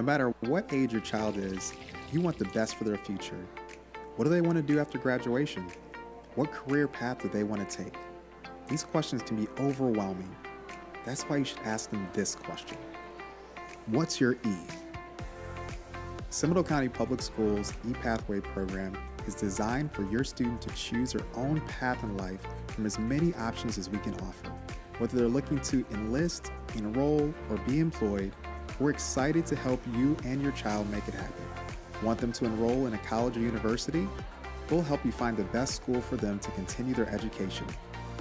No matter what age your child is, you want the best for their future. What do they want to do after graduation? What career path do they want to take? These questions can be overwhelming. That's why you should ask them this question. What's your E? Seminole County Public Schools E-Pathway program is designed for your student to choose their own path in life from as many options as we can offer. Whether they're looking to enlist, enroll, or be employed, we're excited to help you and your child make it happen. Want them to enroll in a college or university? We'll help you find the best school for them to continue their education.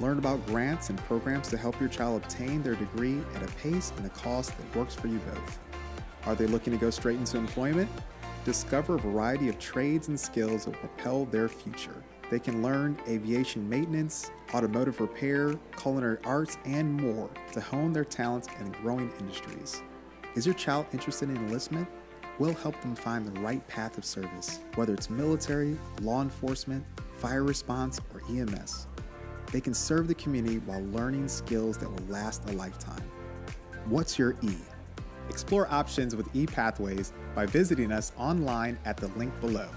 Learn about grants and programs to help your child obtain their degree at a pace and a cost that works for you both. Are they looking to go straight into employment? Discover a variety of trades and skills that will propel their future. They can learn aviation maintenance, automotive repair, culinary arts, and more to hone their talents in growing industries. Is your child interested in enlistment? We'll help them find the right path of service, whether it's military, law enforcement, fire response, or EMS. They can serve the community while learning skills that will last a lifetime. What's your E? Explore options with E-Pathways by visiting us online at the link below.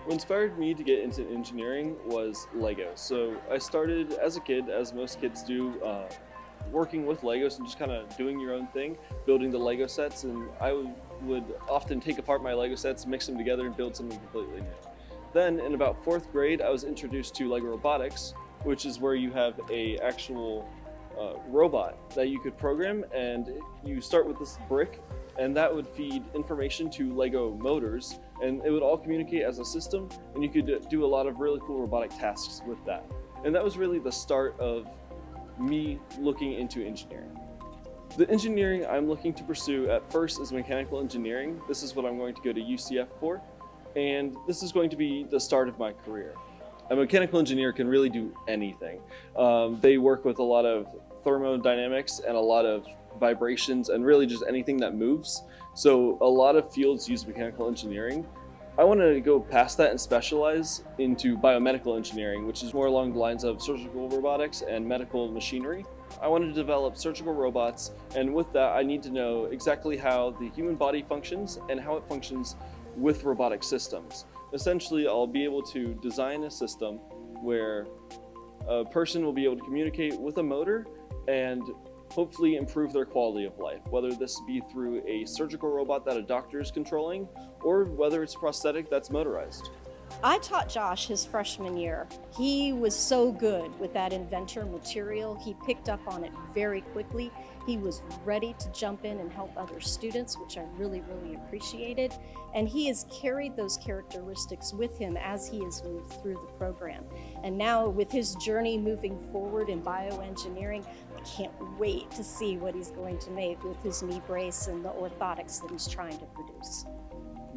What inspired me to get into engineering was Lego. So I started as a kid, as most kids do, working with Legos and just kind of doing your own thing, building the Lego sets, and I would often take apart my Lego sets, mix them together, and build something completely new. Then in about 4th grade, I was introduced to Lego robotics, which is where you have a actual robot that you could program, and you start with this brick, and that would feed information to Lego motors, and it would all communicate as a system, and you could do a lot of really cool robotic tasks with that. And that was really the start of me looking into engineering. The engineering I'm looking to pursue at first is mechanical engineering. This is what I'm going to go to UCF for, and this is going to be the start of my career. A mechanical engineer can really do anything. They work with a lot of thermodynamics and a lot of vibrations and really just anything that moves. So a lot of fields use mechanical engineering. I want to go past that and specialize into biomedical engineering, which is more along the lines of surgical robotics and medical machinery. I want to develop surgical robots, and with that I need to know exactly how the human body functions and how it functions with robotic systems. Essentially, I'll be able to design a system where a person will be able to communicate with a motor and hopefully improve their quality of life, whether this be through a surgical robot that a doctor is controlling or whether it's a prosthetic that's motorized. I taught Josh his freshman year. He was so good with that inventor material. He picked up on it very quickly. He was ready to jump in and help other students, which I really, really appreciated. And he has carried those characteristics with him as he has moved through the program. And now with his journey moving forward in bioengineering, I can't wait to see what he's going to make with his knee brace and the orthotics that he's trying to produce.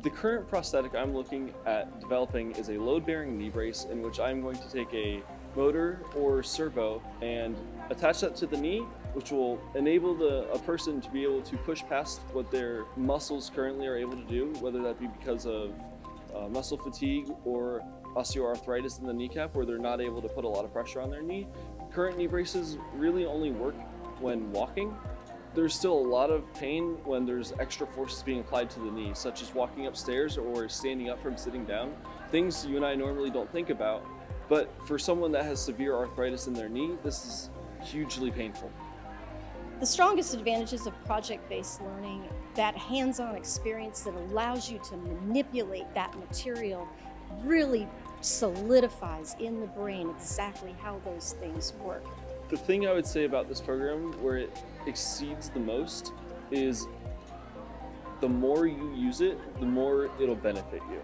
The current prosthetic I'm looking at developing is a load-bearing knee brace in which I'm going to take a motor or servo and attach that to the knee, which will enable a person to be able to push past what their muscles currently are able to do, whether that be because of muscle fatigue or osteoarthritis in the kneecap where they're not able to put a lot of pressure on their knee. Current knee braces really only work when walking. There's still a lot of pain when there's extra forces being applied to the knee, such as walking upstairs or standing up from sitting down. Things you and I normally don't think about, but for someone that has severe arthritis in their knee, this is hugely painful. The strongest advantages of project-based learning, that hands-on experience that allows you to manipulate that material, really solidifies in the brain exactly how those things work. The thing I would say about this program where it exceeds the most is the more you use it, the more it'll benefit you.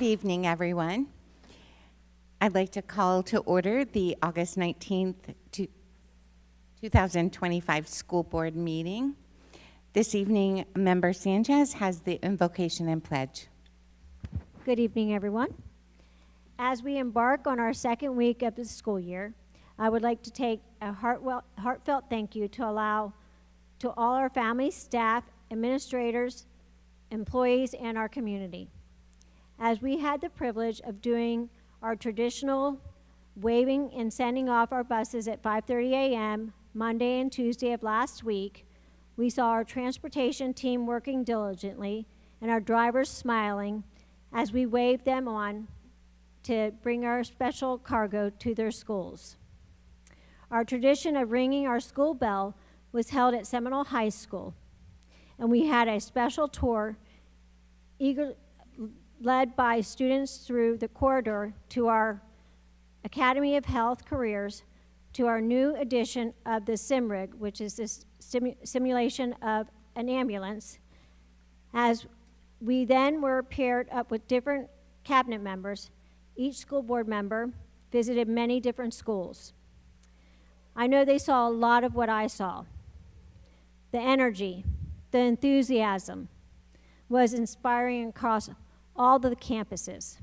Good evening, everyone. I'd like to call to order the August 19th, 2025 school board meeting. This evening, Member Sanchez has the invocation and pledge. Good evening, everyone. As we embark on our second week of the school year, I would like to take a heartfelt thank you to all our families, staff, administrators, employees, and our community. As we had the privilege of doing our traditional waving and sending off our buses at 5:30 a.m. Monday and Tuesday of last week, we saw our transportation team working diligently and our drivers smiling as we waved them on to bring our special cargo to their schools. Our tradition of ringing our school bell was held at Seminole High School, and we had a special tour led by students through the corridor to our Academy of Health Careers, to our new edition of the SimRig, which is this simulation of an ambulance. As we then were paired up with different cabinet members, each school board member visited many different schools. I know they saw a lot of what I saw. The energy, the enthusiasm was inspiring across all the campuses.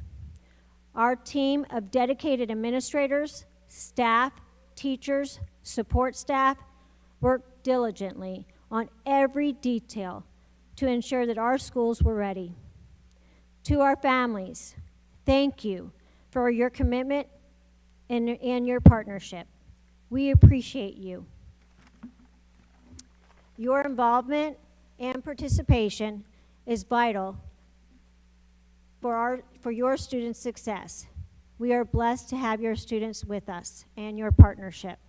Our team of dedicated administrators, staff, teachers, support staff worked diligently on every detail to ensure that our schools were ready. To our families, thank you for your commitment and your partnership. We appreciate you. Your involvement and participation is vital for your students' success. We are blessed to have your students with us and your partnership.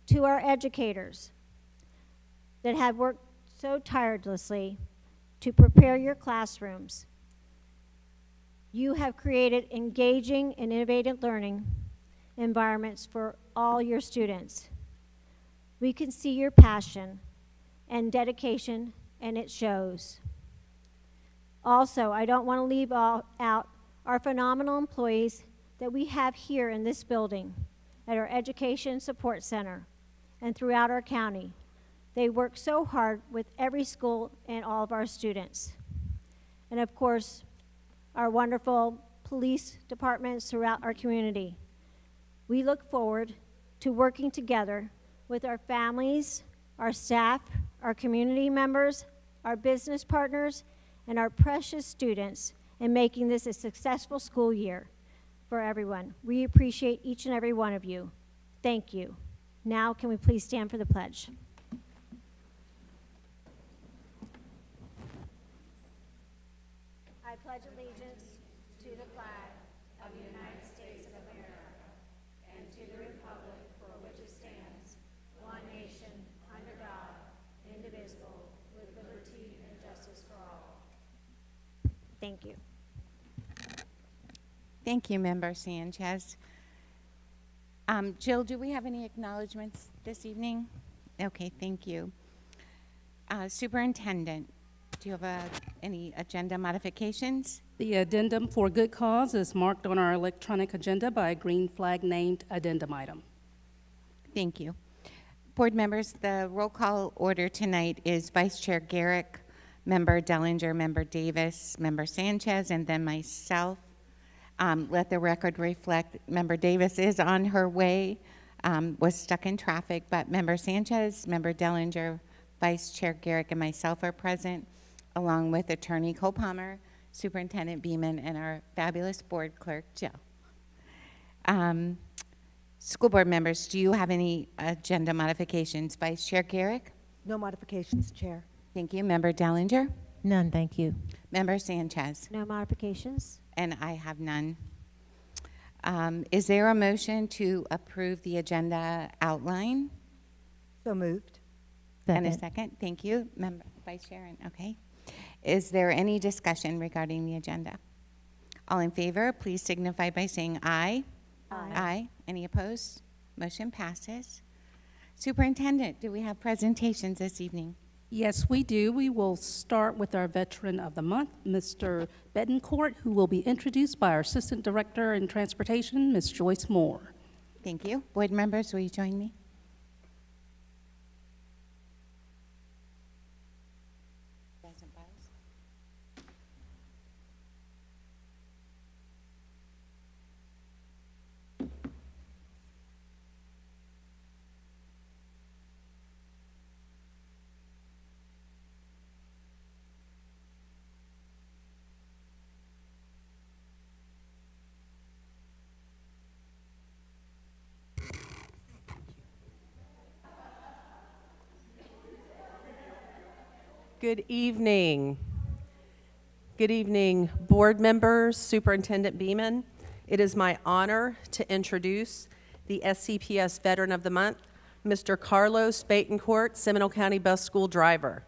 To our educators that have worked so tirelessly to prepare your classrooms, you have created engaging and innovative learning environments for all your students. We can see your passion and dedication, and it shows. Also, I don't want to leave out our phenomenal employees that we have here in this building at our Education Support Center and throughout our county. They work so hard with every school and all of our students. And of course, our wonderful police departments throughout our community. We look forward to working together with our families, our staff, our community members, our business partners, and our precious students in making this a successful school year for everyone. We appreciate each and every one of you. Thank you. Now, can we please stand for the pledge? I pledge allegiance to the flag of the United States of America and to the republic for which it stands, one nation, under God, indivisible, with liberty and justice for all. Thank you. Thank you, Member Sanchez. Jill, do we have any acknowledgements this evening? Okay, thank you. Superintendent, do you have any agenda modifications? The addendum for good cause is marked on our electronic agenda by a green flag named addendum item. Thank you. Board members, the roll call order tonight is Vice Chair Garrick, Member Dellinger, Member Davis, Member Sanchez, and then myself. Let the record reflect Member Davis is on her way, was stuck in traffic, but Member Sanchez, Member Dellinger, Vice Chair Garrick, and myself are present, along with Attorney Cole Palmer, Superintendent Beeman, and our fabulous board clerk, Jill. School board members, do you have any agenda modifications? Vice Chair Garrick? No modifications, Chair. Thank you. Member Dellinger? None, thank you. Member Sanchez? No modifications? And I have none. Is there a motion to approve the agenda outline? So moved. And a second? Thank you. Member Vice Chair, okay. Is there any discussion regarding the agenda? All in favor, please signify by saying aye. Aye. Aye. Any opposed? Motion passes. Superintendent, do we have presentations this evening? Yes, we do. We will start with our Veteran of the Month, Mr. Betancourt, who will be introduced by our Assistant Director in Transportation, Ms. Joyce Moore. Thank you. Board members, will you join me? Good evening. Good evening, board members, Superintendent Beeman. It is my honor to introduce the SCPS Veteran of the Month, Mr. Carlos Betancourt, Seminole County Bus School Driver.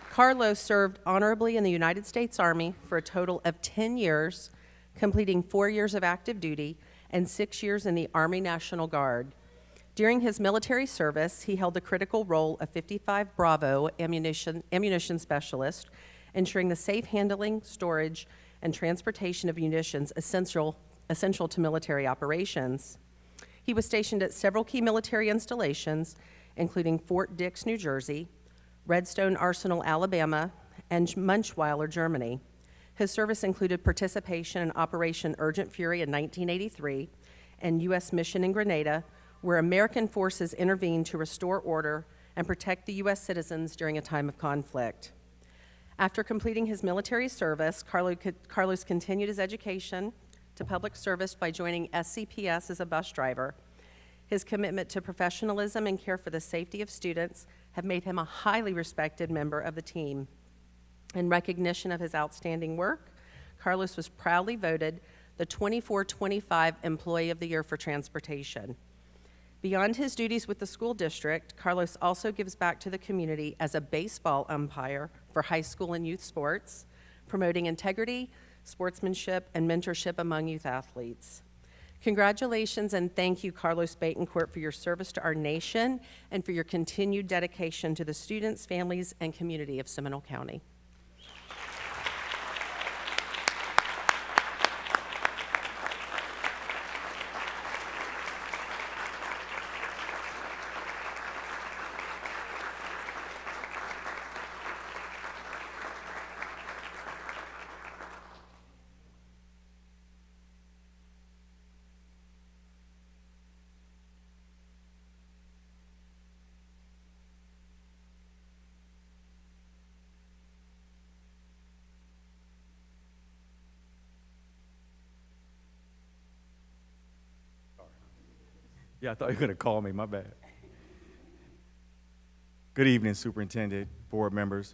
Carlos served honorably in the United States Army for a total of 10 years, completing 4 years of active duty and 6 years in the Army National Guard. During his military service, he held the critical role of 55 Bravo ammunition specialist, ensuring the safe handling, storage, and transportation of munitions essential to military operations. He was stationed at several key military installations, including Fort Dix, New Jersey, Redstone Arsenal, Alabama, and Munchweiler, Germany. His service included participation in Operation Urgent Fury in 1983 and U.S. Mission in Grenada, where American forces intervened to restore order and protect the U.S. citizens during a time of conflict. After completing his military service, Carlos continued his education to public service by joining SCPS as a bus driver. His commitment to professionalism and care for the safety of students have made him a highly respected member of the team. In recognition of his outstanding work, Carlos was proudly voted the 24-25 Employee of the Year for Transportation. Beyond his duties with the school district, Carlos also gives back to the community as a baseball umpire for high school and youth sports, promoting integrity, sportsmanship, and mentorship among youth athletes. Congratulations and thank you, Carlos Betancourt, for your service to our nation and for your continued dedication to the students, families, and community of Seminole County. Yeah, I thought you were going to call me. My bad. Good evening, Superintendent, board members.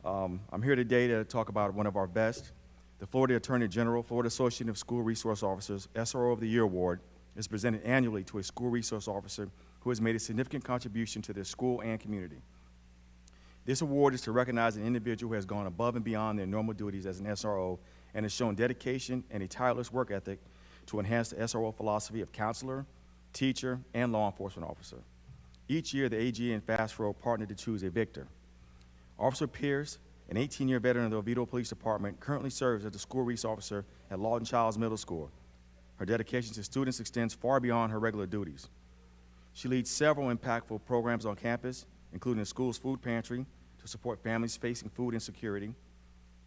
I'm here today to talk about one of our best. The Florida Attorney General, Florida Association of School Resource Officers, SRO of the Year Award is presented annually to a school resource officer who has made a significant contribution to their school and community. This award is to recognize an individual who has gone above and beyond their normal duties as an SRO and has shown dedication and a tireless work ethic to enhance the SRO philosophy of counselor, teacher, and law enforcement officer. Each year, the AG and Fast Row partner to choose a victor. Officer Pierce, an 18-year veteran of the Oviedo Police Department, currently serves as the school resource officer at Lawton Childs Middle School. Her dedication to students extends far beyond her regular duties. She leads several impactful programs on campus, including the school's food pantry to support families facing food insecurity,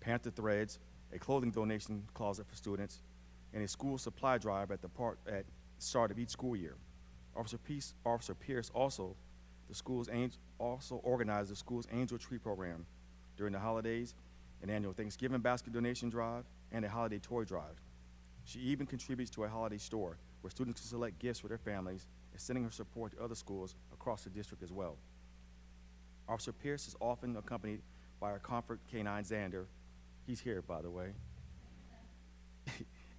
Panther Threads, a clothing donation closet for students, and a school supply drive at the start of each school year. Officer Pierce also organized the school's Angel Tree program during the holidays, an annual Thanksgiving basket donation drive, and a holiday toy drive. She even contributes to a holiday store where students can select gifts for their families, extending her support to other schools across the district as well. Officer Pierce is often accompanied by our comfort canine Xander. He's here, by the way.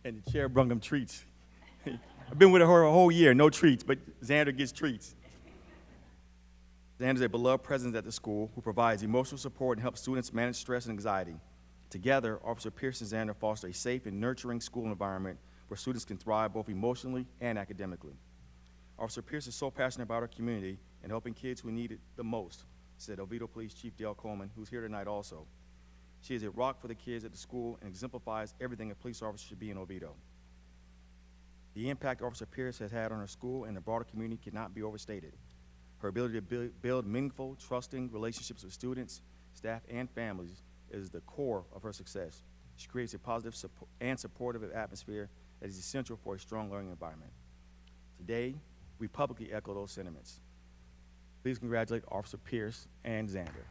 And the chair brung him treats. I've been with her a whole year, no treats, but Xander gets treats. Xander is a beloved presence at the school who provides emotional support and helps students manage stress and anxiety. Together, Officer Pierce and Xander foster a safe and nurturing school environment where students can thrive both emotionally and academically. Officer Pierce is so passionate about our community and helping kids who need it the most, said Oviedo Police Chief Dale Coleman, who's here tonight also. She is a rock for the kids at the school and exemplifies everything a police officer should be in Oviedo. The impact Officer Pierce has had on her school and the broader community cannot be overstated. Her ability to build meaningful, trusting relationships with students, staff, and families is the core of her success. She creates a positive and supportive atmosphere that is essential for a strong learning environment. Today, we publicly echo those sentiments. Please congratulate Officer Pierce and Xander.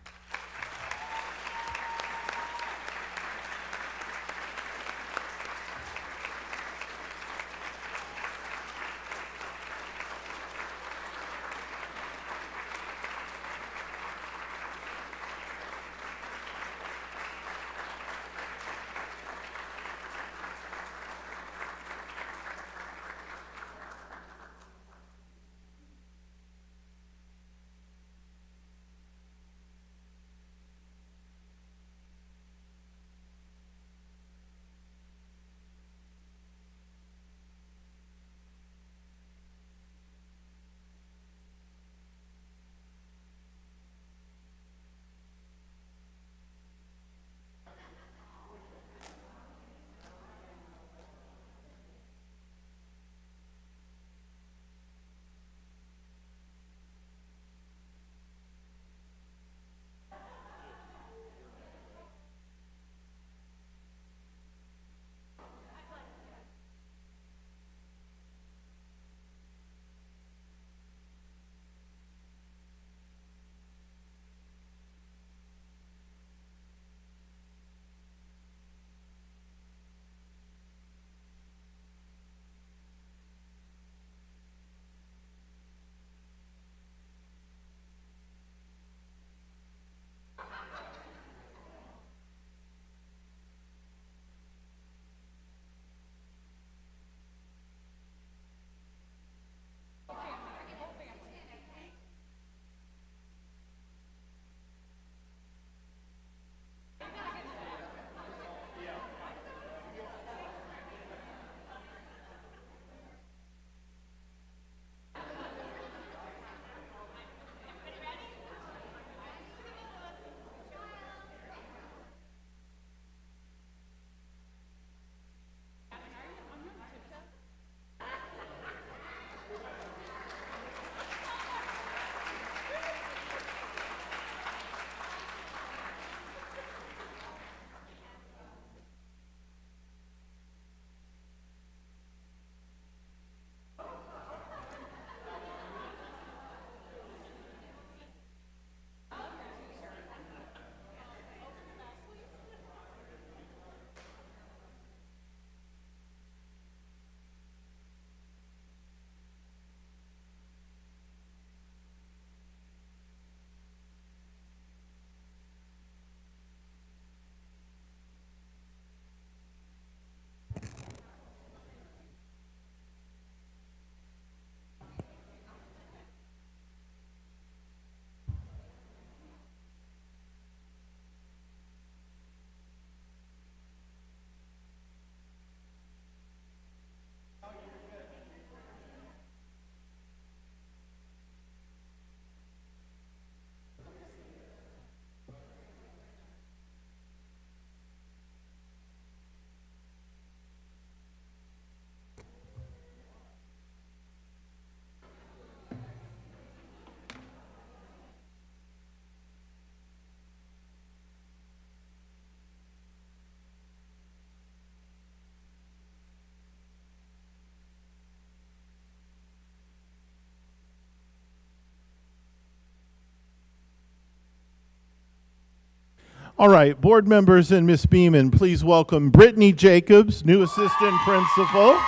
All right, board members and Ms. Beeman, please welcome Brittany Jacobs, new assistant principal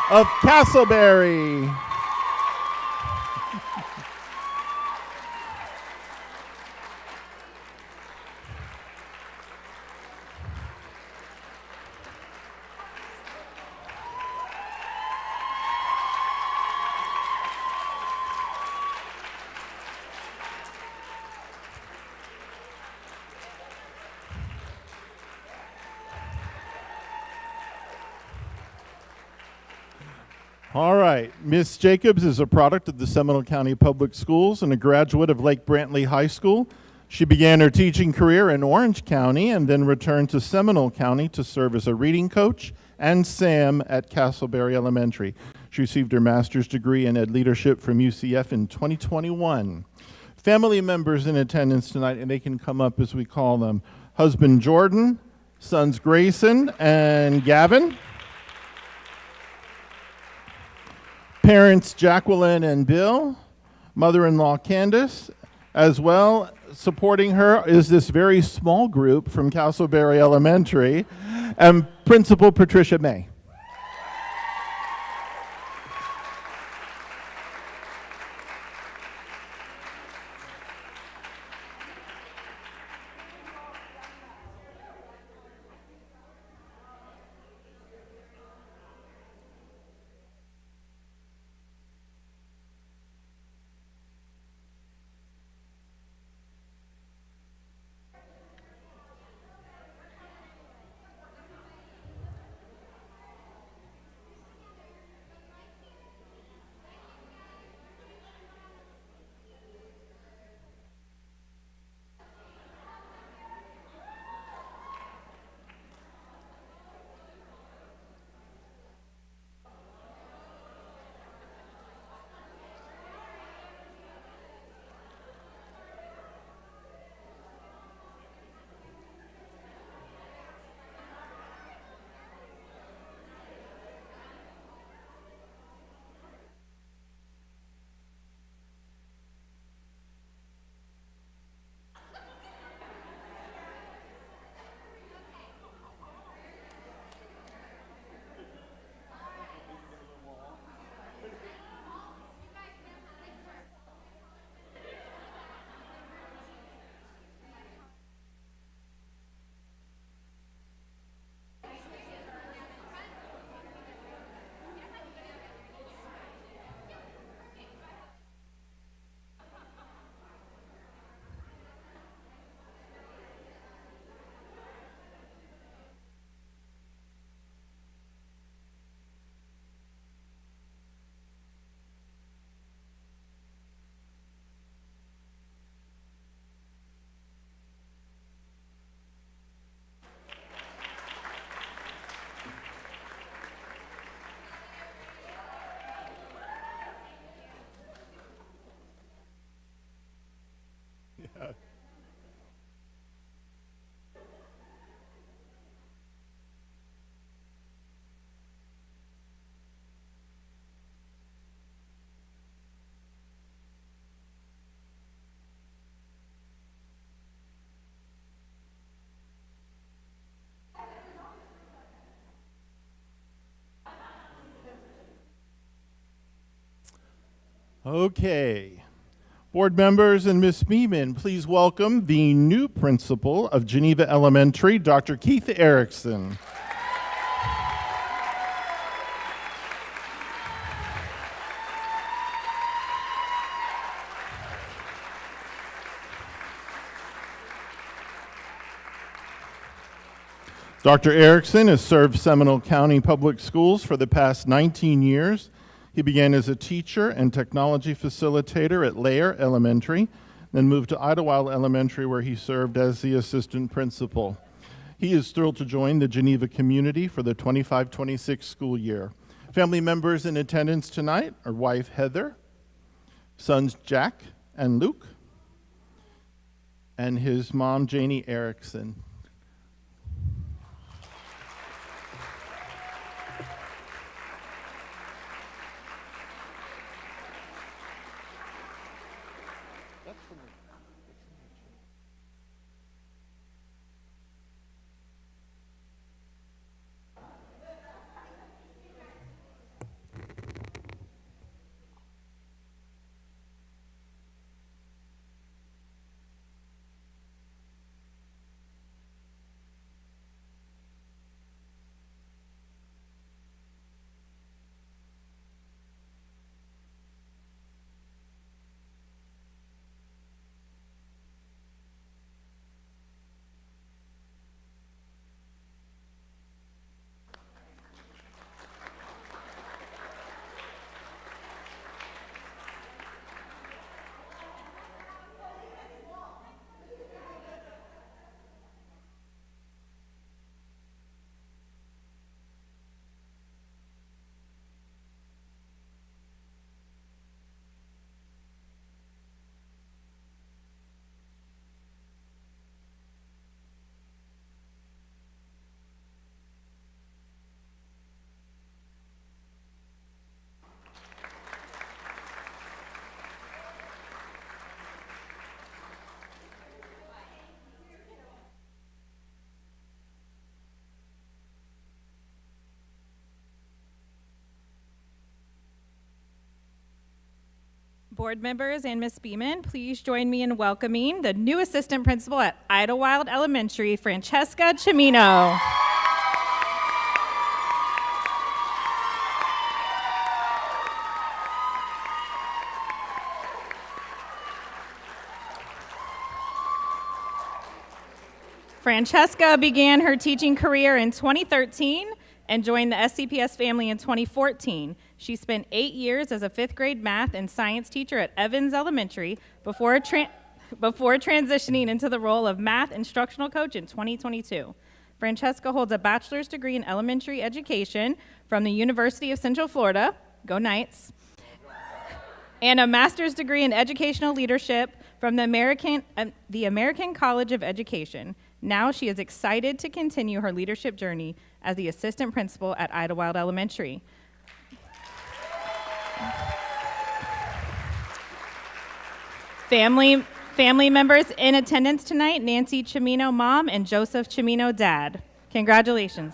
of Castleberry. All right. Miss Jacobs is a product of the Seminole County Public Schools and a graduate of Lake Brantley High School. She began her teaching career in Orange County and then returned to Seminole County to serve as a reading coach and SAM at Castleberry Elementary. She received her master's degree in Ed Leadership from UCF in 2021. Family members in attendance tonight, and they can come up as we call them. Husband Jordan, sons Grayson and Gavin. Parents Jacqueline and Bill, mother-in-law Candace, as well supporting her is this very small group from Castleberry Elementary, and Principal Patricia May. Okay. Board members and Ms. Beeman, please welcome the new principal of Geneva Elementary, Dr. Keith Erickson. Dr. Erickson has served Seminole County Public Schools for the past 19 years. He began as a teacher and technology facilitator at Lair Elementary, then moved to Idlewild Elementary, where he served as the assistant principal. He is thrilled to join the Geneva community for the 25-26 school year. Family members in attendance tonight are wife Heather, sons Jack and Luke, and his mom Janie Erickson. Board members and Ms. Beeman, please join me in welcoming the new assistant principal at Idlewild Elementary, Francesca Cimino. Francesca began her teaching career in 2013 and joined the SCPS family in 2014. She spent 8 years as a 5th grade math and science teacher at Evans Elementary before transitioning into the role of math instructional coach in 2022. Francesca holds a bachelor's degree in elementary education from the University of Central Florida, go Knights, and a master's degree in educational leadership from the American College of Education. Now she is excited to continue her leadership journey as the assistant principal at Idlewild Elementary. Family members in attendance tonight, Nancy Cimino, mom, and Joseph Cimino, dad. Congratulations.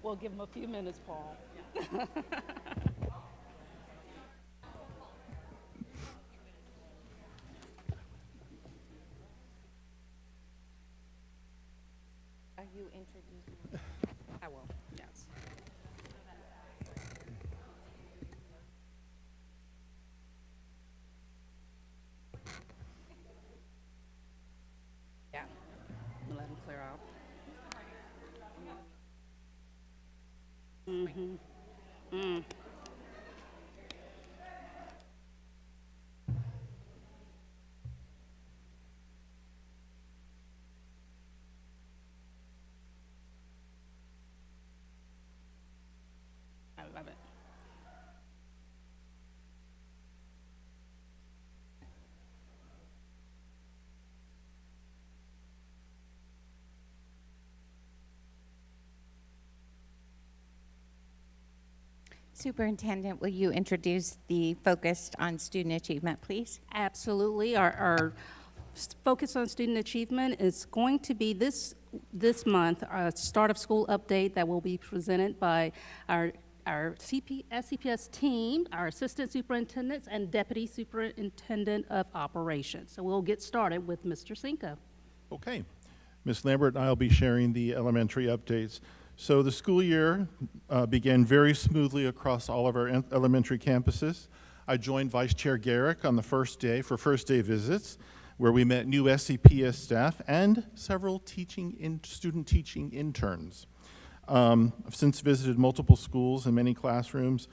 We'll give him a few minutes, Paul. Are you introducing? I will, yes. Yeah, let him clear out. I love it. Superintendent, will you introduce the focus on student achievement, please? Absolutely. Our focus on student achievement is going to be this month, a start of school update that will be presented by our SCPS team, our assistant superintendents, and deputy superintendent of operations. So we'll get started with Mr. Cinco. Okay. Ms. Lambert and I will be sharing the elementary updates. So the school year began very smoothly across all of our elementary campuses. I joined Vice Chair Garrick on the first day for first day visits, where we met new SCPS staff and several student teaching interns. I've since visited multiple schools and many classrooms,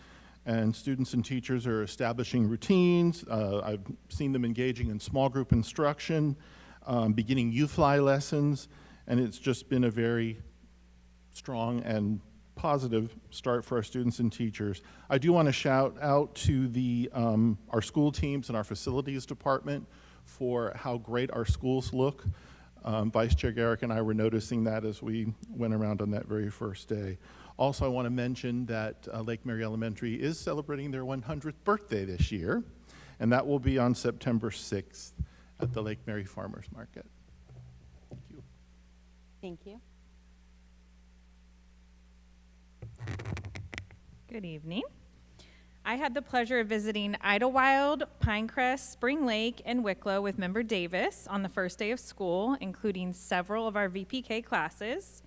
and students and teachers are establishing routines. I've seen them engaging in small group instruction, beginning U-Fly lessons, and it's just been a very strong and positive start for our students and teachers. I do want to shout out to our school teams and our facilities department for how great our schools look. Vice Chair Garrick and I were noticing that as we went around on that very first day. Also, I want to mention that Lake Mary Elementary is celebrating their 100th birthday this year, and that will be on September 6th at the Lake Mary Farmers Market. Thank you. Thank you. Good evening. I had the pleasure of visiting Idlewild, Pinecrest, Spring Lake, and Wicklow with Member Davis on the first day of school, including several of our VPK classes.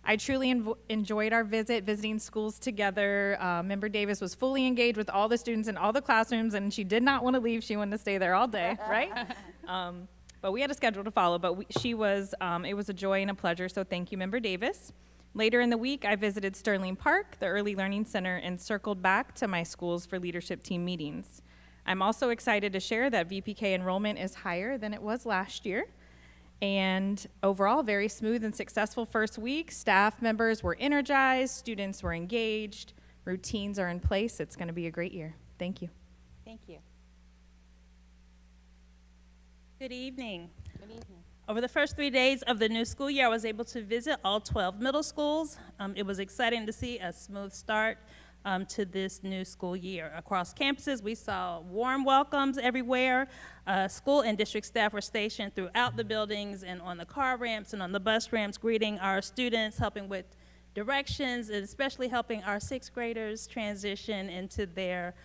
I truly enjoyed our visiting schools together. Member Davis was fully engaged with all the students in all the classrooms, and she did not want to leave. She wanted to stay there all day, right? But we had a schedule to follow, but it was a joy and a pleasure, so thank you, Member Davis. Later in the week, I visited Sterling Park, the Early Learning Center, and circled back to my schools for leadership team meetings. I'm also excited to share that VPK enrollment is higher than it was last year. And overall, very smooth and successful first week. Staff members were energized, students were engaged, routines are in place. It's going to be a great year. Thank you. Thank you. Good evening. Good evening. Over the first 3 days of the new school year, I was able to visit all 12 middle schools. It was exciting to see a smooth start to this new school year. Across campuses, we saw warm welcomes everywhere. School and district staff were stationed throughout the buildings and on the car ramps and on the bus ramps, greeting our students, helping with directions, and especially helping our sixth graders transition into their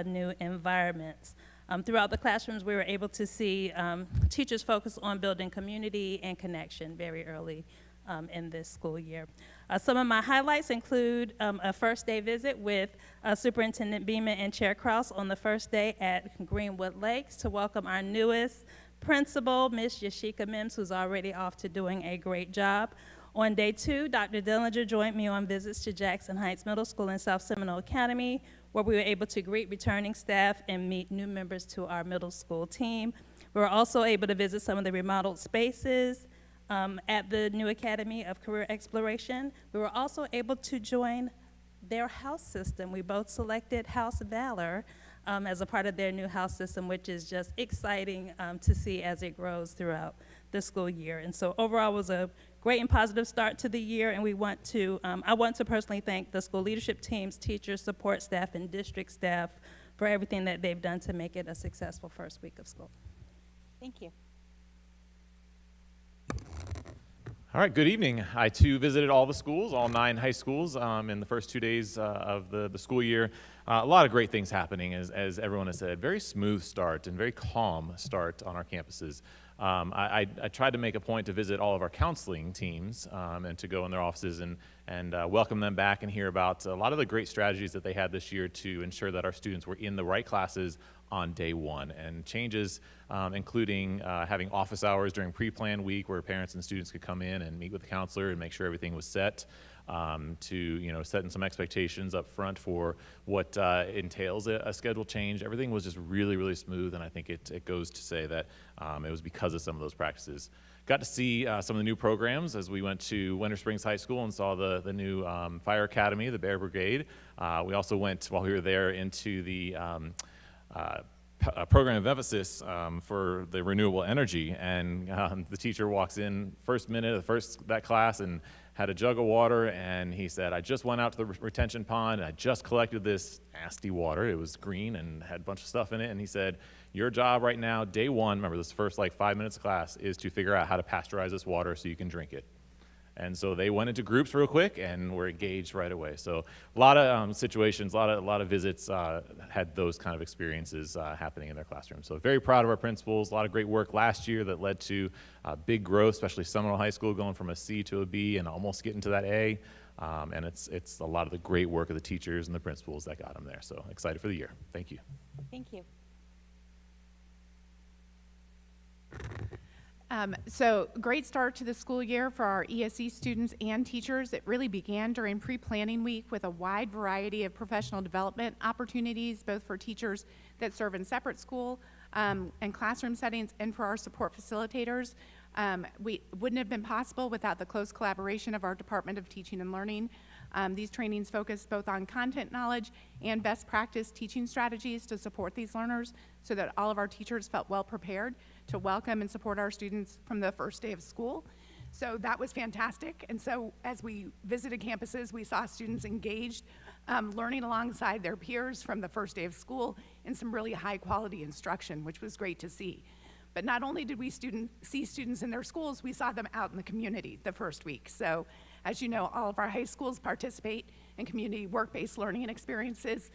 new environments. Throughout the classrooms, we were able to see teachers focus on building community and connection very early in this school year. Some of my highlights include a first day visit with Superintendent Beeman and Chair Krause on the first day at Greenwood Lakes to welcome our newest principal, Ms. Yashika Mims, who's already off to doing a great job. On day 2, Dr. Dillinger joined me on visits to Jackson Heights Middle School and South Seminole Academy, where we were able to greet returning staff and meet new members to our middle school team. We were also able to visit some of the remodeled spaces at the new Academy of Career Exploration. We were also able to join their house system. We both selected House Valor as a part of their new house system, which is just exciting to see as it grows throughout the school year. And so overall it was a great and positive start to the year, and we want to, I want to personally thank the school leadership teams, teachers, support staff, and district staff for everything that they've done to make it a successful first week of school. Thank you. All right, good evening. I too visited all the schools, all 9 high schools in the first 2 days of the school year. A lot of great things happening, as everyone has said. Very smooth start and very calm start on our campuses. I tried to make a point to visit all of our counseling teams and to go in their offices and welcome them back and hear about a lot of the great strategies that they had this year to ensure that our students were in the right classes on day 1, and changes including having office hours during pre-planned week where parents and students could come in and meet with the counselor and make sure everything was set, to setting some expectations up front for what entails a schedule change. Everything was just really, really smooth, and I think it goes to say that it was because of some of those practices. Got to see some of the new programs as we went to Winter Springs High School and saw the new Fire Academy, the Bear Brigade. We also went, while we were there, into the program of emphasis for the renewable energy, and the teacher walks in first minute of that class and had a jug of water, and he said, I just went out to the retention pond and I just collected this nasty water. It was green and had a bunch of stuff in it, and he said, your job right now, day 1, remember this first 5 minutes of class, is to figure out how to pasteurize this water so you can drink it. And so they went into groups real quick and were engaged right away. So a lot of situations, a lot of visits had those kind of experiences happening in their classrooms. So very proud of our principals. A lot of great work last year that led to big growth, especially Seminole High School going from a C to a B and almost getting to that A. And it's a lot of the great work of the teachers and the principals that got them there. So excited for the year. Thank you. Thank you. So great start to the school year for our ESE students and teachers. It really began during pre-planning week with a wide variety of professional development opportunities, both for teachers that serve in separate school and classroom settings and for our support facilitators. We wouldn't have been possible without the close collaboration of our Department of Teaching and Learning. These trainings focus both on content knowledge and best practice teaching strategies to support these learners so that all of our teachers felt well prepared to welcome and support our students from the first day of school. So that was fantastic. And so as we visited campuses, we saw students engaged, learning alongside their peers from the first day of school in some really high quality instruction, which was great to see. But not only did we see students in their schools, we saw them out in the community the first week. So as you know, all of our high schools participate in community work-based learning experiences.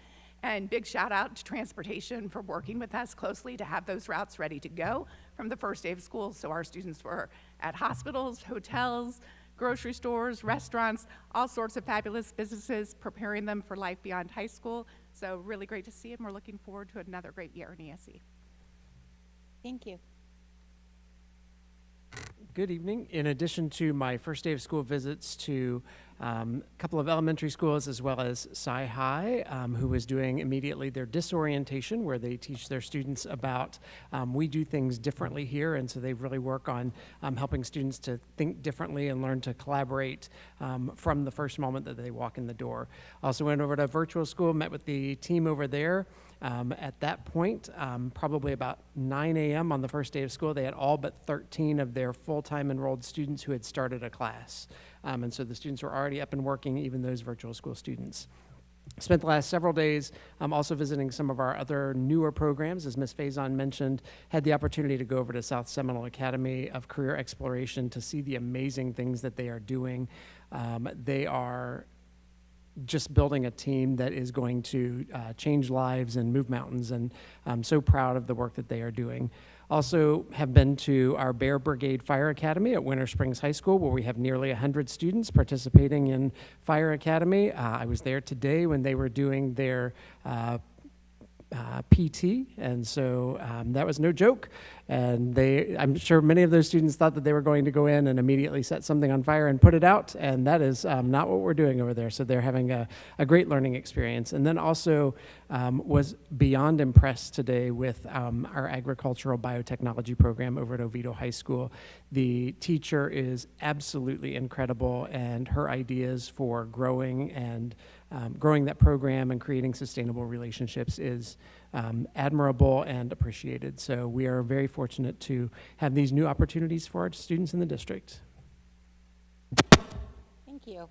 And big shout out to transportation for working with us closely to have those routes ready to go from the first day of school. So our students were at hospitals, hotels, grocery stores, restaurants, all sorts of fabulous businesses, preparing them for life beyond high school. So really great to see them. We're looking forward to another great year in ESE. Thank you. Good evening. In addition to my first day of school visits to a couple of elementary schools as well as Sci High, who was doing immediately their disorientation, where they teach their students about we do things differently here, and so they really work on helping students to think differently and learn to collaborate from the first moment that they walk in the door. Also went over to virtual school, met with the team over there. At that point, probably about 9 a.m. on the first day of school, they had all but 13 of their full-time enrolled students who had started a class. And so the students were already up and working, even those virtual school students. Spent the last several days also visiting some of our other newer programs. As Ms. Faison mentioned, had the opportunity to go over to South Seminole Academy of Career Exploration to see the amazing things that they are doing. They are just building a team that is going to change lives and move mountains, and I'm so proud of the work that they are doing. Also have been to our Bear Brigade Fire Academy at Winter Springs High School, where we have nearly 100 students participating in Fire Academy. I was there today when they were doing their PT, and so that was no joke. And I'm sure many of those students thought that they were going to go in and immediately set something on fire and put it out, and that is not what we're doing over there. So they're having a great learning experience. And then also was beyond impressed today with our agricultural biotechnology program over at Oviedo High School. The teacher is absolutely incredible, and her ideas for growing that program and creating sustainable relationships is admirable and appreciated. So we are very fortunate to have these new opportunities for our students in the district. Thank you.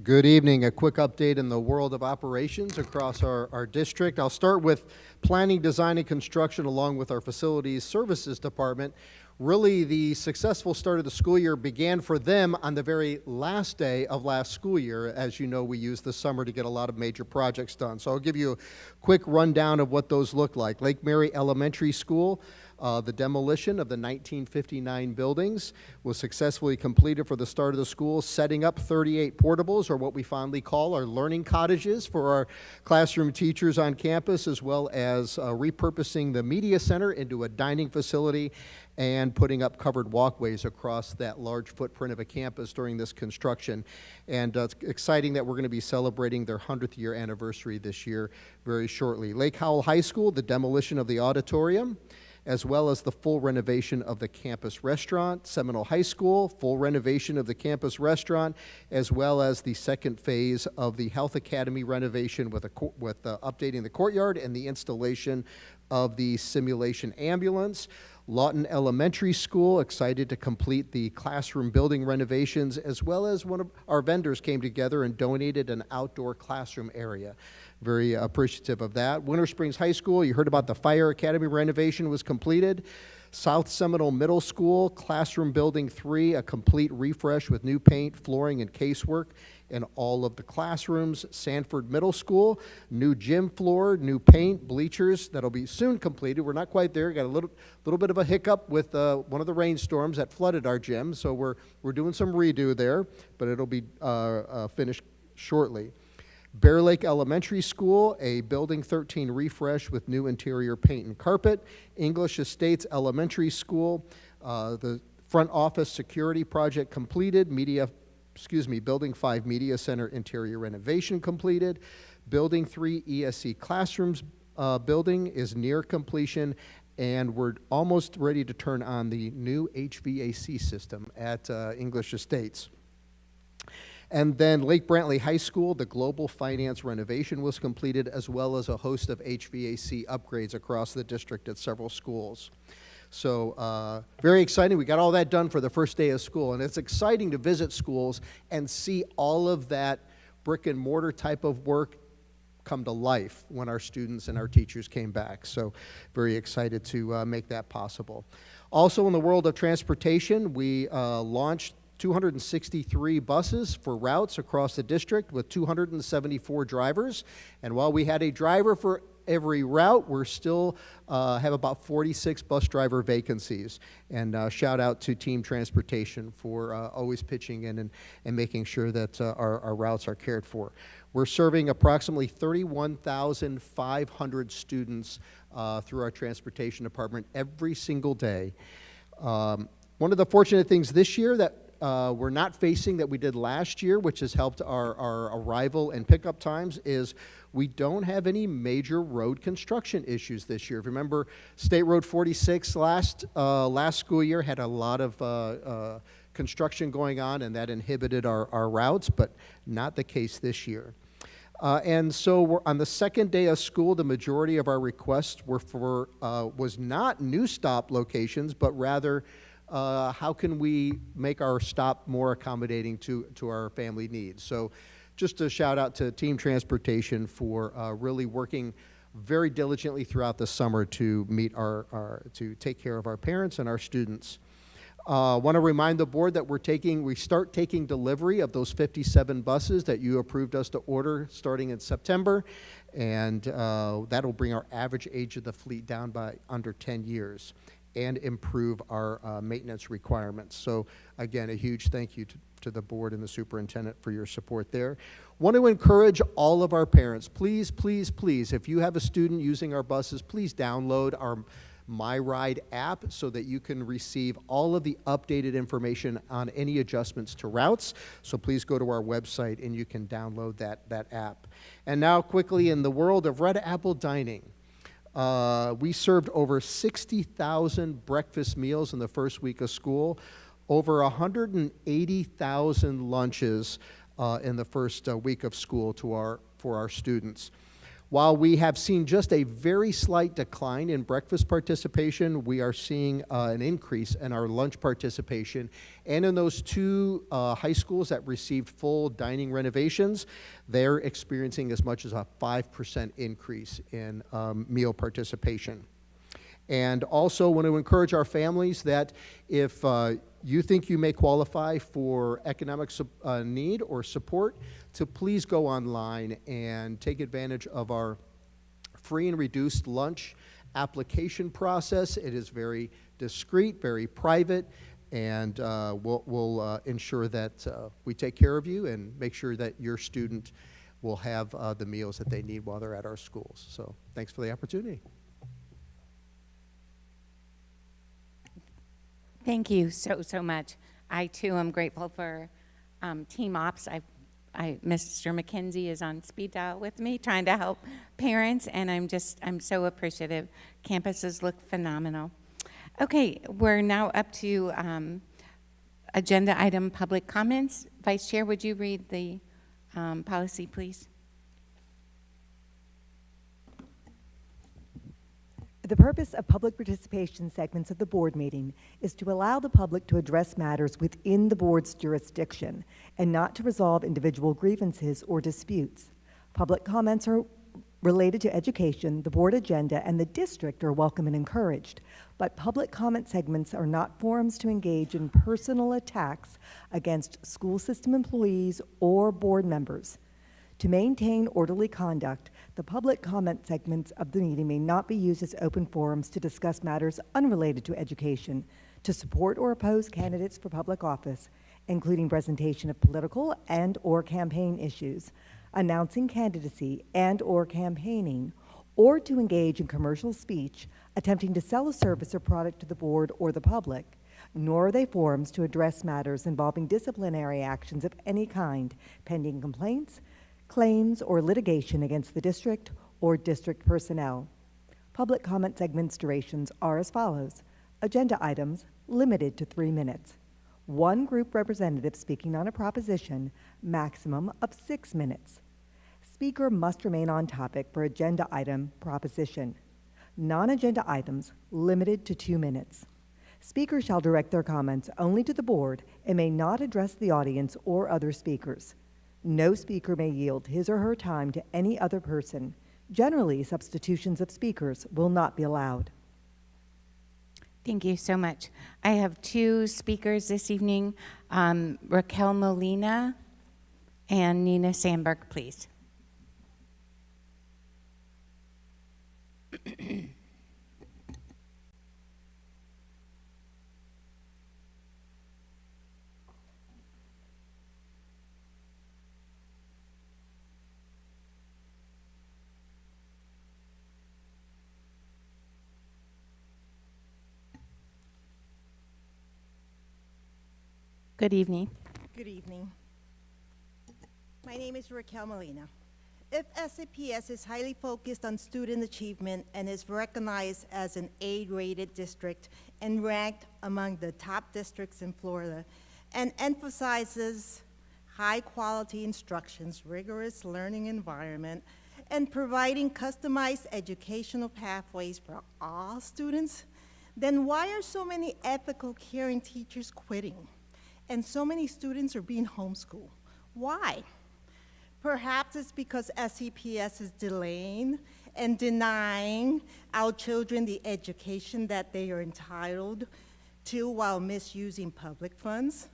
Good evening. A quick update in the world of operations across our district. I'll start with planning, design, and construction along with our facilities services department. Really, the successful start of the school year began for them on the very last day of last school year. As you know, we used the summer to get a lot of major projects done. So I'll give you a quick rundown of what those look like. Lake Mary Elementary School, the demolition of the 1959 buildings was successfully completed for the start of the school, setting up 38 portables, or what we fondly call our learning cottages for our classroom teachers on campus, as well as repurposing the media center into a dining facility and putting up covered walkways across that large footprint of a campus during this construction. And it's exciting that we're going to be celebrating their 100th year anniversary this year very shortly. Lake Howell High School, the demolition of the auditorium, as well as the full renovation of the campus restaurant. Seminole High School, full renovation of the campus restaurant, as well as the second phase of the Health Academy renovation with updating the courtyard and the installation of the simulation ambulance. Lawton Elementary School, excited to complete the classroom building renovations, as well as one of our vendors came together and donated an outdoor classroom area. Very appreciative of that. Winter Springs High School, you heard about the Fire Academy renovation was completed. South Seminole Middle School, Classroom Building 3, a complete refresh with new paint, flooring, and casework in all of the classrooms. Sanford Middle School, new gym floor, new paint, bleachers that'll be soon completed. We're not quite there. Got a little bit of a hiccup with one of the rainstorms that flooded our gym, so we're doing some redo there, but it'll be finished shortly. Bear Lake Elementary School, a Building 13 refresh with new interior paint and carpet. English Estates Elementary School, The front office security project completed, Building 5 Media Center interior renovation completed. Building 3 ESC classrooms building is near completion, and we're almost ready to turn on the new HVAC system at English Estates. And then Lake Brantley High School, the global finance renovation was completed, as well as a host of HVAC upgrades across the district at several schools. So very exciting. We got all that done for the first day of school, and it's exciting to visit schools and see all of that brick and mortar type of work come to life when our students and our teachers came back. So very excited to make that possible. Also in the world of transportation, we launched 263 buses for routes across the district with 274 drivers. And while we had a driver for every route, we're still have about 46 bus driver vacancies. And shout out to Team Transportation for always pitching in and making sure that our routes are cared for. We're serving approximately 31,500 students through our transportation department every single day. One of the fortunate things this year that we're not facing that we did last year, which has helped our arrival and pickup times, is we don't have any major road construction issues this year. If you remember, State Road 46 last school year had a lot of construction going on, and that inhibited our routes, but not the case this year. And so we're on the second day of school, the majority of our requests were for was not new stop locations, but rather how can we make our stop more accommodating to our family needs. So just a shout out to Team Transportation for really working very diligently throughout the summer to meet to take care of our parents and our students. Want to remind the board that we start taking delivery of those 57 buses that you approved us to order starting in September, and that'll bring our average age of the fleet down by under 10 years and improve our maintenance requirements. So again, a huge thank you to the board and the superintendent for your support there. Want to encourage all of our parents, please, please, please, if you have a student using our buses, please download our MyRide app so that you can receive all of the updated information on any adjustments to routes. So please go to our website and you can download that app. And now quickly, in the world of Red Apple Dining, we served over 60,000 breakfast meals in the first week of school, over 180,000 lunches in the first week of school for our students. While we have seen just a very slight decline in breakfast participation, we are seeing an increase in our lunch participation. And in those two high schools that received full dining renovations, they're experiencing as much as a 5% increase in meal participation. And also want to encourage our families that if you think you may qualify for economic need or support, to please go online and take advantage of our free and reduced lunch application process. It is very discreet, very private, and we'll ensure that we take care of you and make sure that your student will have the meals that they need while they're at our schools. So thanks for the opportunity. Thank you so much. I too am grateful for Team Ops. Mr. McKenzie is on speed dial with me, trying to help parents, and I'm so appreciative. Campuses look phenomenal. Okay, we're now up to agenda item public comments. Vice Chair, would you read the policy, please? The purpose of public participation segments of the board meeting is to allow the public to address matters within the board's jurisdiction and not to resolve individual grievances or disputes. Public comments are related to education, the board agenda, and the district are welcome and encouraged, but public comment segments are not forums to engage in personal attacks against school system employees or board members. To maintain orderly conduct, the public comment segments of the meeting may not be used as open forums to discuss matters unrelated to education, to support or oppose candidates for public office, including presentation of political and/or campaign issues, announcing candidacy and/or campaigning, or to engage in commercial speech attempting to sell a service or product to the board or the public, nor are they forums to address matters involving disciplinary actions of any kind, pending complaints, claims, or litigation against the district or district personnel. Public comment segments durations are as follows. Agenda items limited to 3 minutes. One group representative speaking on a proposition, maximum of 6 minutes. Speaker must remain on topic for agenda item proposition. Non-agenda items limited to 2 minutes. Speakers shall direct their comments only to the board and may not address the audience or other speakers. No speaker may yield his or her time to any other person. Generally, substitutions of speakers will not be allowed. Thank you so much. I have 2 speakers this evening, Raquel Molina and Nina Sandberg, please. Good evening. Good evening. My name is Raquel Molina. If SCPS is highly focused on student achievement and is recognized as an A-rated district and ranked among the top districts in Florida, and emphasizes high-quality instructions, rigorous learning environment, and providing customized educational pathways for all students, then why are so many ethical, caring teachers quitting? And so many students are being homeschooled? Why? Perhaps it's because SCPS is delaying and denying our children the education that they are entitled to while misusing public funds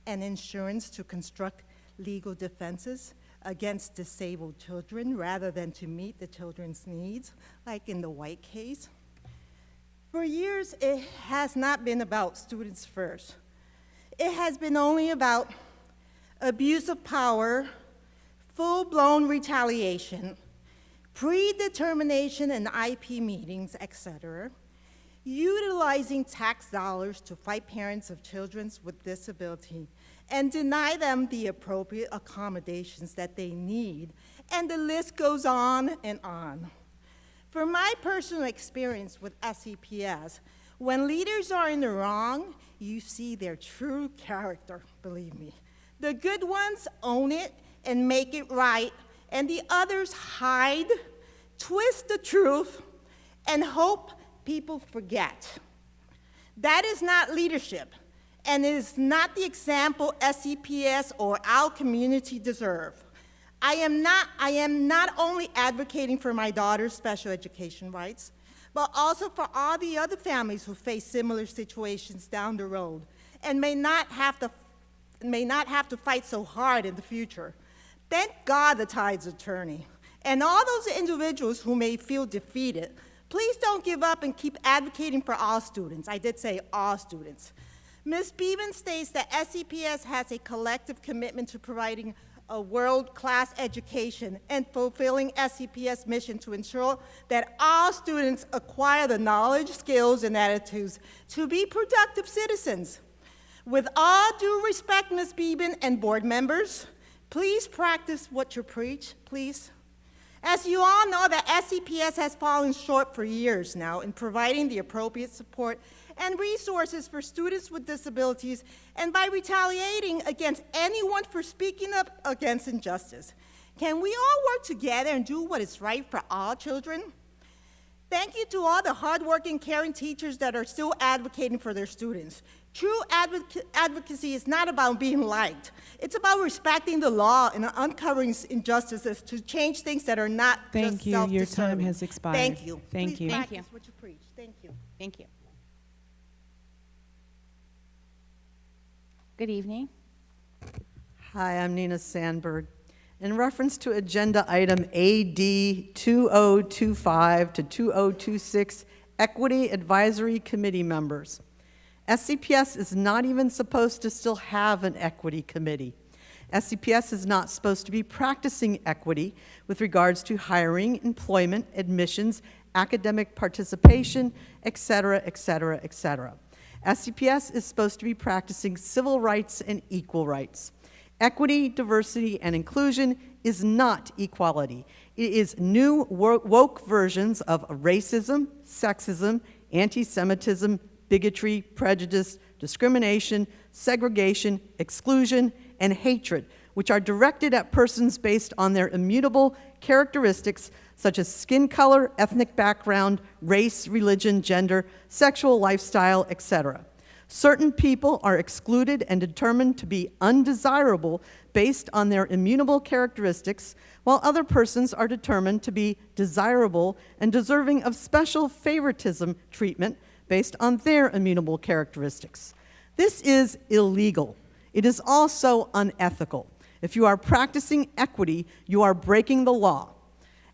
and insurance to construct legal defenses against disabled children rather than to meet the children's needs, like in the White case. For years, it has not been about students first. It has been only about abuse of power, full-blown retaliation, predetermination in IP meetings, etc., utilizing tax dollars to fight parents of children with disability and deny them the appropriate accommodations that they need, and the list goes on and on. From my personal experience with SCPS, when leaders are in the wrong, you see their true character, believe me. The good ones own it and make it right, and the others hide, twist the truth, and hope people forget. That is not leadership, and it is not the example SCPS or our community deserve. I am not only advocating for my daughter's special education rights, but also for all the other families who face similar situations down the road and may not have to fight so hard in the future. Thank God the tide's turning. And all those individuals who may feel defeated, please don't give up and keep advocating for all students. I did say all students. Ms. Beeben states that SCPS has a collective commitment to providing a world-class education and fulfilling SCPS mission to ensure that all students acquire the knowledge, skills, and attitudes to be productive citizens. With all due respect, Ms. Beeben and board members, please practice what you preach, please. As you all know, that SCPS has fallen short for years now in providing the appropriate support and resources for students with disabilities, and by retaliating against anyone for speaking up against injustice. Can we all work together and do what is right for all children? Thank you to all the hardworking, caring teachers that are still advocating for their students. True advocacy is not about being liked. It's about respecting the law and uncovering injustices to change things that are not just self-determined. Thank you. Your time has expired. Thank you. Thank you. Please practice what you preach. Thank you. Thank you. Good evening. Hi, I'm Nina Sandberg. In reference to agenda item AD 2025 to 2026, Equity Advisory Committee members. SCPS is not even supposed to still have an equity committee. SCPS is not supposed to be practicing equity with regards to hiring, employment, admissions, academic participation, et cetera, et cetera, et cetera. SCPS is supposed to be practicing civil rights and equal rights. Equity, diversity, and inclusion is not equality. It is new woke versions of racism, sexism, anti-Semitism, bigotry, prejudice, discrimination, segregation, exclusion, and hatred, which are directed at persons based on their immutable characteristics such as skin color, ethnic background, race, religion, gender, sexual lifestyle, etc. Certain people are excluded and determined to be undesirable based on their immutable characteristics, while other persons are determined to be desirable and deserving of special favoritism treatment based on their immutable characteristics. This is illegal. It is also unethical. If you are practicing equity, you are breaking the law.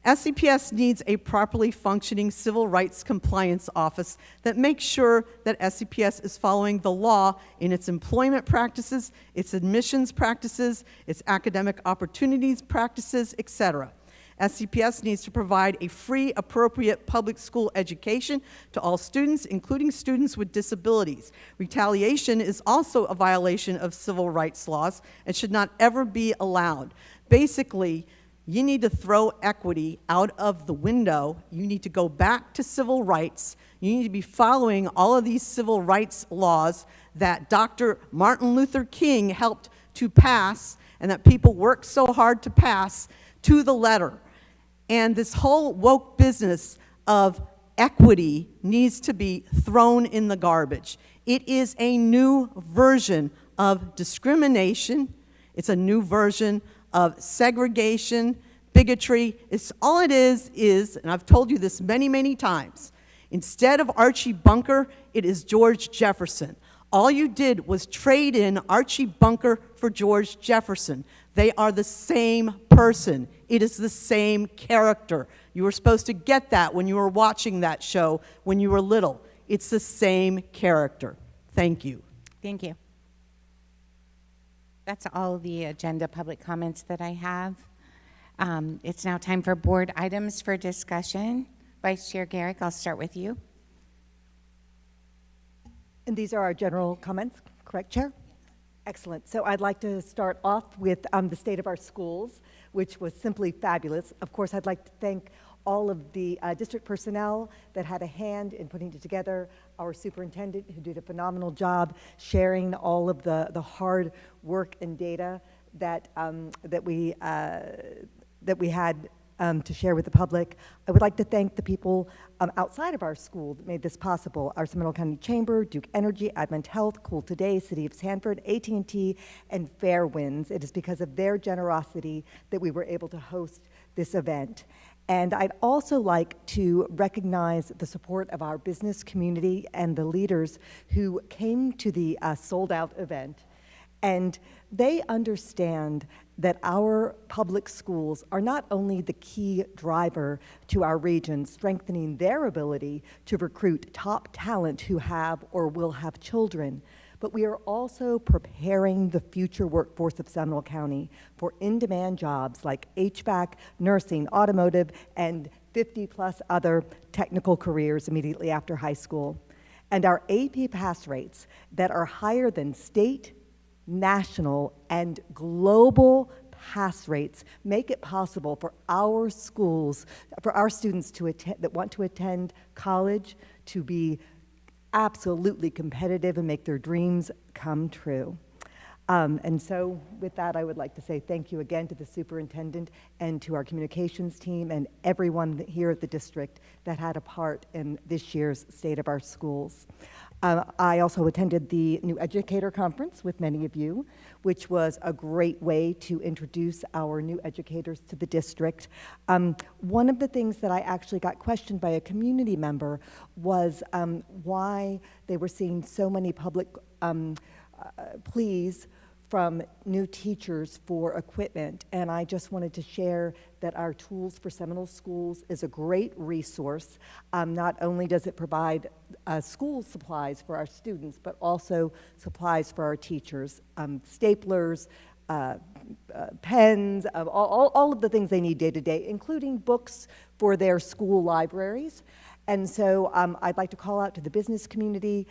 SCPS needs a properly functioning civil rights compliance office that makes sure that SCPS is following the law in its employment practices, its admissions practices, its academic opportunities practices, etc. SCPS needs to provide a free, appropriate public school education to all students, including students with disabilities. Retaliation is also a violation of civil rights laws and should not ever be allowed. Basically, you need to throw equity out of the window. You need to go back to civil rights. You need to be following all of these civil rights laws that Dr. Martin Luther King helped to pass and that people worked so hard to pass to the letter. And this whole woke business of equity needs to be thrown in the garbage. It is a new version of discrimination. It's a new version of segregation, bigotry. It's all it is, and I've told you this many, many times, instead of Archie Bunker, it is George Jefferson. All you did was trade in Archie Bunker for George Jefferson. They are the same person. It is the same character. You were supposed to get that when you were watching that show when you were little. It's the same character. Thank you. Thank you. That's all the agenda public comments that I have. It's now time for board items for discussion. Vice Chair Garrick, I'll start with you. And these are our general comments, correct, Chair? Excellent. So I'd like to start off with the state of our schools, which was simply fabulous. Of course, I'd like to thank all of the district personnel that had a hand in putting it together, our superintendent who did a phenomenal job sharing all of the hard work and data that we had to share with the public. I would like to thank the people outside of our school that made this possible. Our Seminole County Chamber, Duke Energy, Advent Health, Cool Today, City of Sanford, AT&T, and Fairwinds. It is because of their generosity that we were able to host this event. And I'd also like to recognize the support of our business community and the leaders who came to the sold-out event. And they understand that our public schools are not only the key driver to our region, strengthening their ability to recruit top talent who have or will have children, but we are also preparing the future workforce of Seminole County for in-demand jobs like HVAC, nursing, automotive, and 50-plus other technical careers immediately after high school. And our AP pass rates that are higher than state, national, and global pass rates make it possible for our schools, for our students to that want to attend college to be absolutely competitive and make their dreams come true. And so with that, I would like to say thank you again to the superintendent and to our communications team and everyone here at the district that had a part in this year's State of Our Schools. I also attended the New Educator Conference with many of you, which was a great way to introduce our new educators to the district. One of the things that I actually got questioned by a community member was why they were seeing so many public pleas from new teachers for equipment, and I just wanted to share that our Tools for Seminole Schools is a great resource. Not only does it provide school supplies for our students, but also supplies for our teachers, staplers, pens, all of the things they need day to day, including books for their school libraries. And so I'd like to call out to the business community.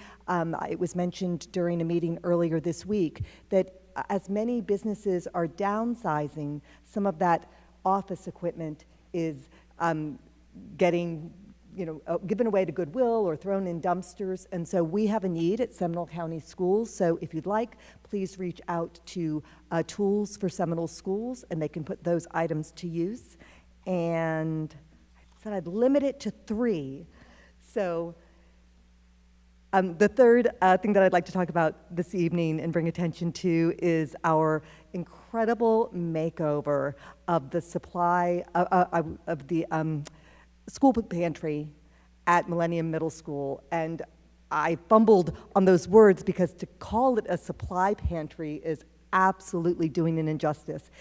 It was mentioned during a meeting earlier this week that as many businesses are downsizing, some of that office equipment is getting given away to Goodwill or thrown in dumpsters. And so we have a need at Seminole County Schools. So if you'd like, please reach out to Tools for Seminole Schools, and they can put those items to use. And I said I'd limit it to 3. So the third thing that I'd like to talk about this evening and bring attention to is our incredible makeover of the supply of the school pantry at Millennium Middle School. And I fumbled on those words because to call it a supply pantry is absolutely doing an injustice.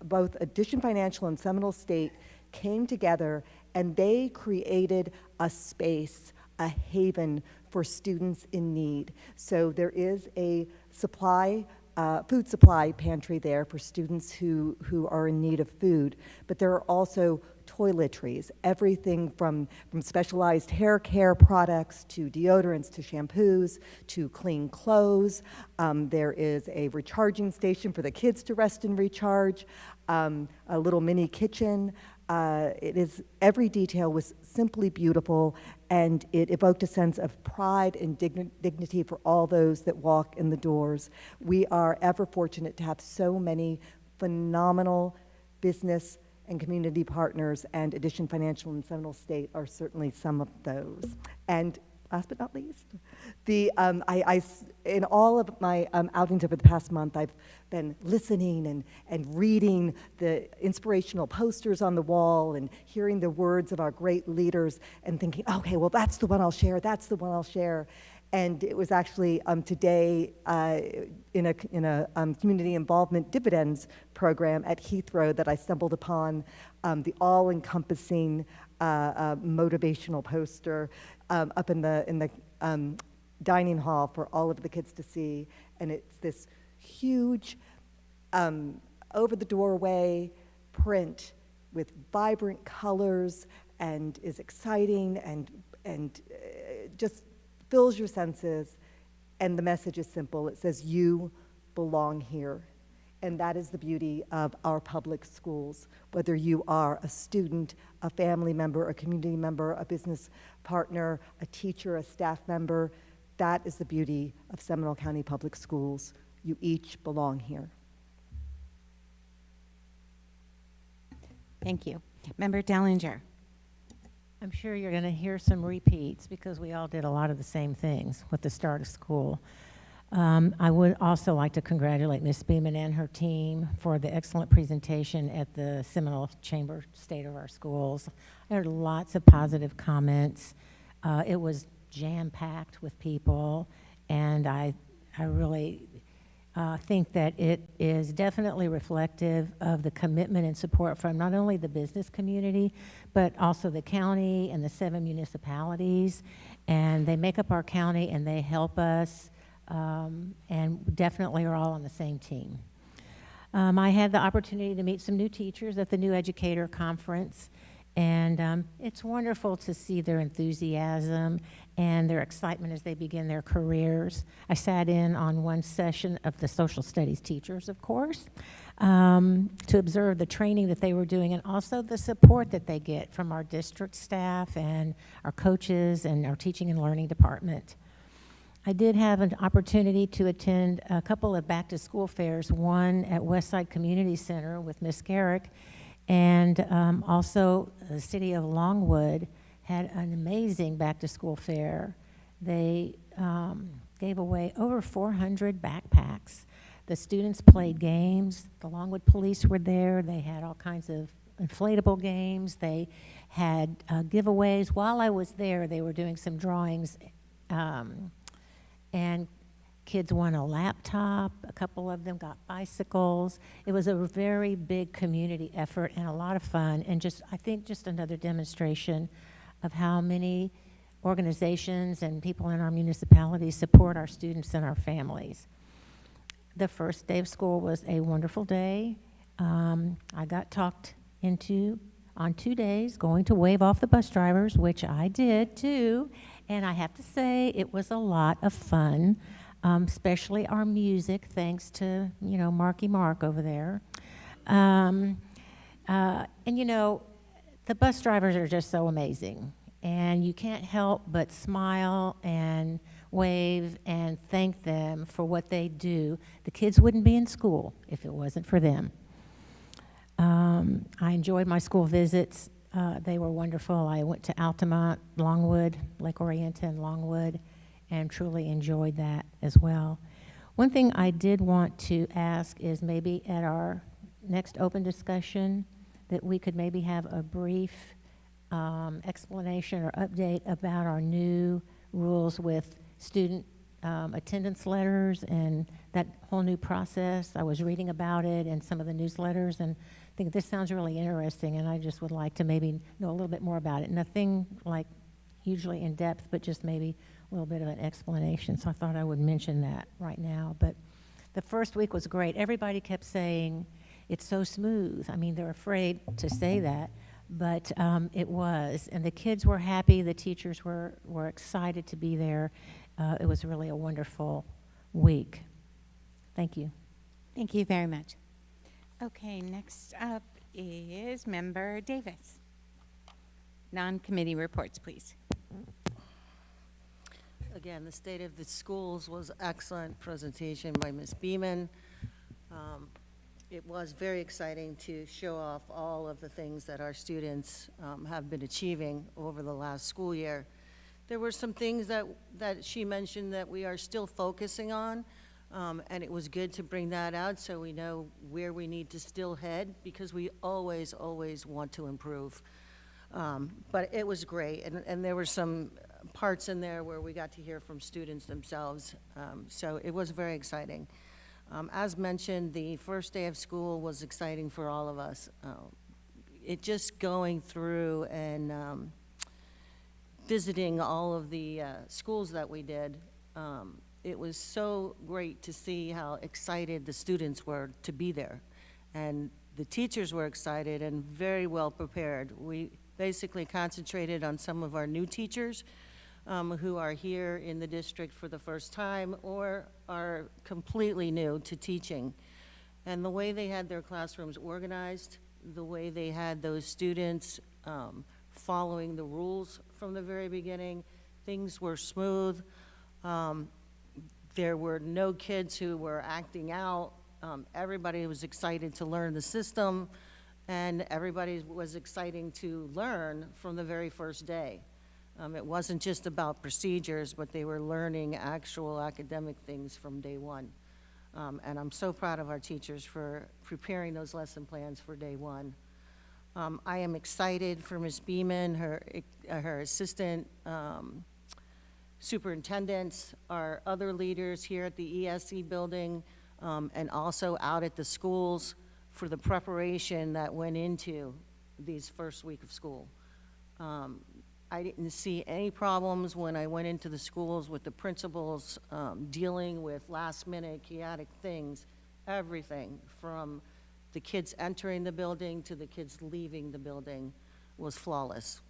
Both Addition Financial and Seminole State came together and they created a space, a haven for students in need. So there is a food supply pantry there for students who are in need of food, but there are also toiletries, everything from specialized hair care products to deodorants to shampoos to clean clothes. There is a recharging station for the kids to rest and recharge, a little mini kitchen. Every detail was simply beautiful, and it evoked a sense of pride and dignity for all those that walk in the doors. We are ever fortunate to have so many phenomenal business and community partners, and Addition Financial and Seminole State are certainly some of those. And last but not least, in all of my outings over the past month, I've been listening and reading the inspirational posters on the wall and hearing the words of our great leaders and thinking, okay, well, that's the one I'll share, that's the one I'll share. And it was actually today in a community involvement dividends program at Heathrow that I stumbled upon the all-encompassing motivational poster up in the dining hall for all of the kids to see. And it's this huge over the doorway print with vibrant colors and is exciting and just fills your senses, and the message is simple. It says, you belong here. And that is the beauty of our public schools. Whether you are a student, a family member, a community member, a business partner, a teacher, a staff member, that is the beauty of Seminole County Public Schools. You each belong here. Thank you. Member Dellinger. I'm sure you're going to hear some repeats because we all did a lot of the same things with the start of school. I would also like to congratulate Ms. Beeman and her team for the excellent presentation at the Seminole Chamber State of Our Schools. I heard lots of positive comments. It was jam-packed with people, and I really think that it is definitely reflective of the commitment and support from not only the business community, but also the county and the 7 municipalities. And they make up our county and they help us, and definitely are all on the same team. I had the opportunity to meet some new teachers at the New Educator Conference, and it's wonderful to see their enthusiasm and their excitement as they begin their careers. I sat in on one session of the social studies teachers, of course, to observe the training that they were doing and also the support that they get from our district staff and our coaches and our teaching and learning department. I did have an opportunity to attend a couple of back-to-school fairs, one at Westside Community Center with Ms. Garrick, and also the city of Longwood had an amazing back-to-school fair. They gave away over 400 backpacks. The students played games. The Longwood police were there. They had all kinds of inflatable games. They had giveaways. While I was there, they were doing some drawings, and kids won a laptop. A couple of them got bicycles. It was a very big community effort and a lot of fun, and I think just another demonstration of how many organizations and people in our municipalities support our students and our families. The first day of school was a wonderful day. I got talked into on 2 days, going to wave off the bus drivers, which I did too. And I have to say, it was a lot of fun, especially our music, thanks to, Marky Mark over there. And the bus drivers are just so amazing. And you can't help but smile and wave and thank them for what they do. The kids wouldn't be in school if it wasn't for them. I enjoyed my school visits. They were wonderful. I went to Altamont, Longwood, Lake Orienta, and Longwood, and truly enjoyed that as well. One thing I did want to ask is maybe at our next open discussion that we could maybe have a brief explanation or update about our new rules with student attendance letters and that whole new process. I was reading about it in some of the newsletters, and I think this sounds really interesting, and I just would like to maybe know a little bit more about it. Nothing like hugely in depth, but just maybe a little bit of an explanation. So I thought I would mention that right now. But the first week was great. Everybody kept saying it's so smooth. I mean, they're afraid to say that, but it was. And the kids were happy. The teachers were excited to be there. It was really a wonderful week. Thank you. Thank you very much. Okay, next up is Member Davis. Non-committee reports, please. Again, the state of the schools was excellent presentation by Ms. Beeman. It was very exciting to show off all of the things that our students have been achieving over the last school year. There were some things that she mentioned that we are still focusing on, and it was good to bring that out so we know where we need to still head, because we always want to improve. But it was great, and there were some parts in there where we got to hear from students themselves, so it was very exciting. As mentioned, the first day of school was exciting for all of us. It just going through and visiting all of the schools that we did, it was so great to see how excited the students were to be there. And the teachers were excited and very well prepared. We basically concentrated on some of our new teachers who are here in the district for the first time or are completely new to teaching. And the way they had their classrooms organized, the way they had those students following the rules from the very beginning, things were smooth. There were no kids who were acting out. Everybody was excited to learn the system, and everybody was excited to learn from the very first day. It wasn't just about procedures, but they were learning actual academic things from day one. And I'm so proud of our teachers for preparing those lesson plans for day one. I am excited for Ms. Beeman, her assistant superintendents, our other leaders here at the ESE building, and also out at the schools for the preparation that went into these first week of school. I didn't see any problems when I went into the schools with the principals dealing with last-minute chaotic things. Everything from the kids entering the building to the kids leaving the building was flawless.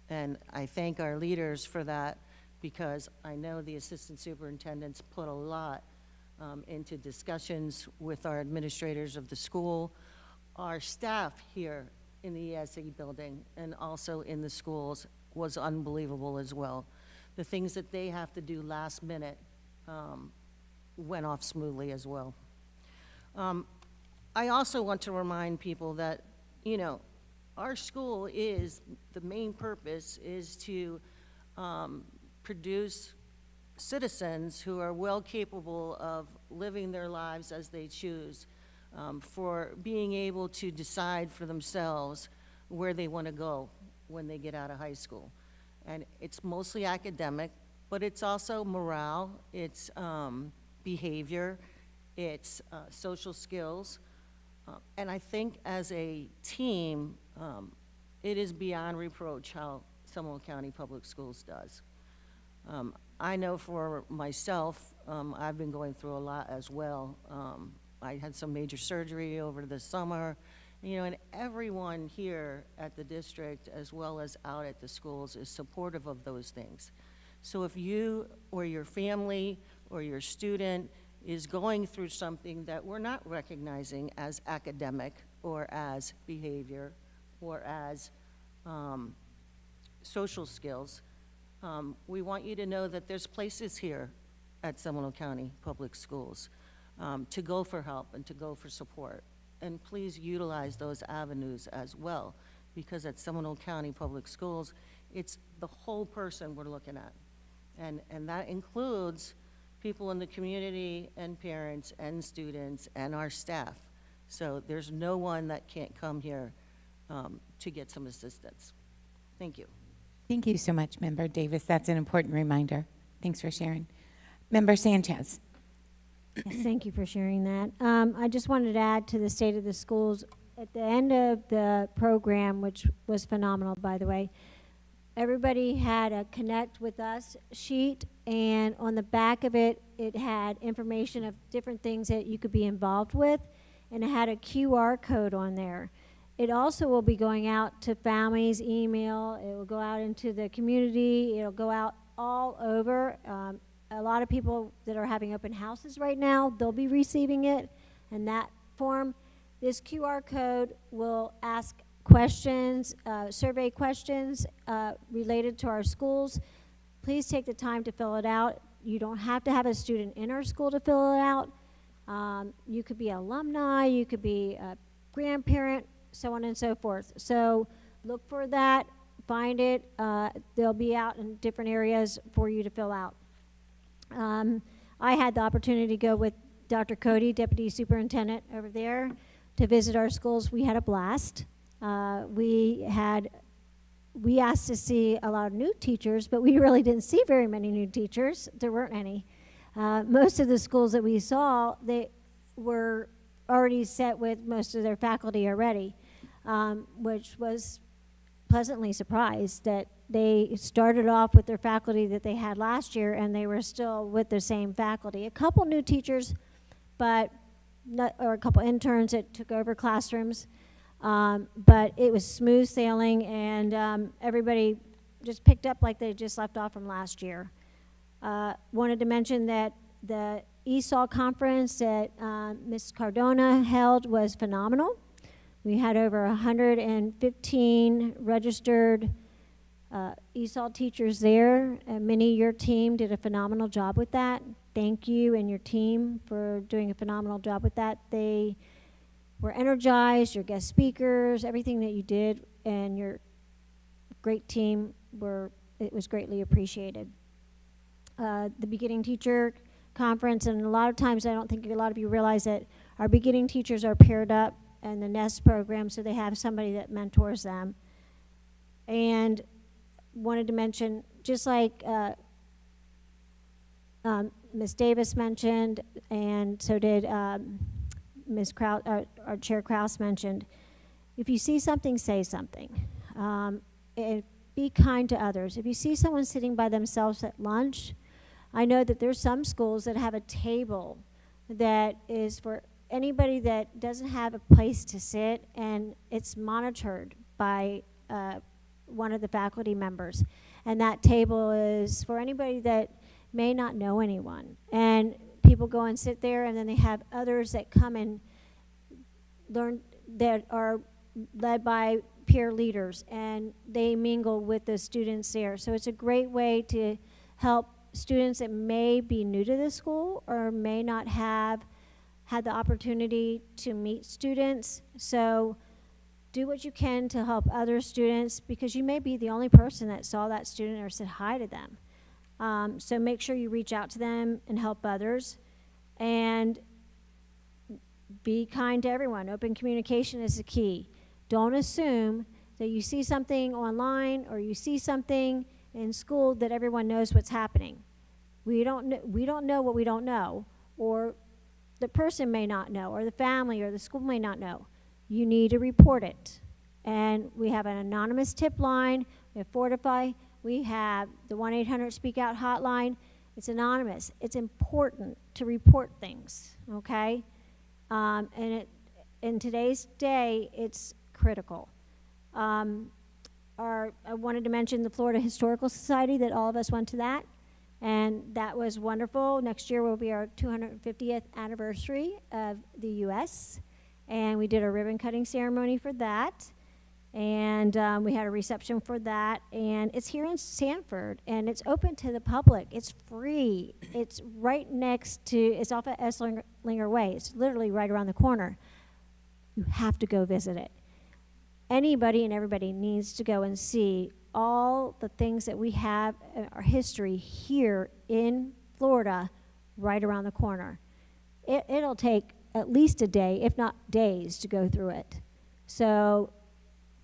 And I thank our leaders for that, because I know the assistant superintendents put a lot into discussions with our administrators of the school, our staff here in the ESE building, and also in the schools was unbelievable as well. The things that they have to do last minute went off smoothly as well. I also want to remind people that, our school is, the main purpose is to produce citizens who are well capable of living their lives as they choose, for being able to decide for themselves where they want to go when they get out of high school. And it's mostly academic, but it's also morale, it's behavior, it's social skills. And I think as a team, it is beyond reproach how Seminole County Public Schools does. I know for myself, I've been going through a lot as well. I had some major surgery over the summer, You know, and everyone here at the district, as well as out at the schools, is supportive of those things. So if you or your family or your student is going through something that we're not recognizing as academic or as behavior or as social skills, we want you to know that there's places here at Seminole County Public Schools to go for help and to go for support. And please utilize those avenues as well, because at Seminole County Public Schools, it's the whole person we're looking at. And that includes people in the community and parents and students and our staff. So there's no one that can't come here to get some assistance. Thank you. Thank you so much, Member Davis. That's an important reminder. Thanks for sharing. Member Sanchez. Yes, thank you for sharing that. I just wanted to add to the state of the schools. At the end of the program, which was phenomenal, by the way, everybody had a Connect with Us sheet, and on the back of it, it had information of different things that you could be involved with, and it had a QR code on there. It also will be going out to families, email, it will go out into the community, it'll go out all over. A lot of people that are having open houses right now, they'll be receiving it in that form. This QR code will ask questions, survey questions related to our schools. Please take the time to fill it out. You don't have to have a student in our school to fill it out. You could be alumni, you could be a grandparent, so on and so forth. So look for that, find it. They'll be out in different areas for you to fill out. I had the opportunity to go with Dr. Cody, Deputy Superintendent over there, to visit our schools. We had a blast. We asked to see a lot of new teachers, but we really didn't see very many new teachers. There weren't any. Most of the schools that we saw, they were already set with most of their faculty already, which was pleasantly surprised that they started off with their faculty that they had last year and they were still with the same faculty. A couple new teachers, but or a couple interns that took over classrooms, but it was smooth sailing, and everybody just picked up like they just left off from last year. Wanted to mention that the ESOL conference that Ms. Cardona held was phenomenal. We had over 115 registered ESOL teachers there. Minnie, your team did a phenomenal job with that. Thank you and your team for doing a phenomenal job with that. They were energized, your guest speakers, everything that you did, and your great team it was greatly appreciated. The beginning teacher conference, and a lot of times I don't think a lot of you realize that our beginning teachers are paired up in the NEST program, so they have somebody that mentors them. And wanted to mention, just like Ms. Davis mentioned, and so did Ms. Kraus, our Chair Kraus mentioned, if you see something, say something. Be kind to others. If you see someone sitting by themselves at lunch, I know that there's some schools that have a table that is for anybody that doesn't have a place to sit, and it's monitored by one of the faculty members. And that table is for anybody that may not know anyone. And people go and sit there, and then they have others that come and learn, that are led by peer leaders, and they mingle with the students there. So it's a great way to help students that may be new to the school or may not have had the opportunity to meet students. So do what you can to help other students, because you may be the only person that saw that student or said hi to them. So make sure you reach out to them and help others, and be kind to everyone. Open communication is the key. Don't assume that you see something online or you see something in school that everyone knows what's happening. We don't know what we don't know, or the person may not know, or the family or the school may not know. You need to report it. And we have an anonymous tip line, we have Fortify, we have the 1-800 Speak Out hotline. It's anonymous. It's important to report things, okay? And in today's day, it's critical. I wanted to mention the Florida Historical Society, that all of us went to that, and that was wonderful. Next year will be our 250th anniversary of the U.S., and we did a ribbon cutting ceremony for that, and we had a reception for that, and it's here in Sanford, and it's open to the public. It's free. It's right next to, it's off of Esslinger Way. It's literally right around the corner. You have to go visit it. Anybody and everybody needs to go and see all the things that we have, our history here in Florida, right around the corner. It'll take at least a day, if not days, to go through it. So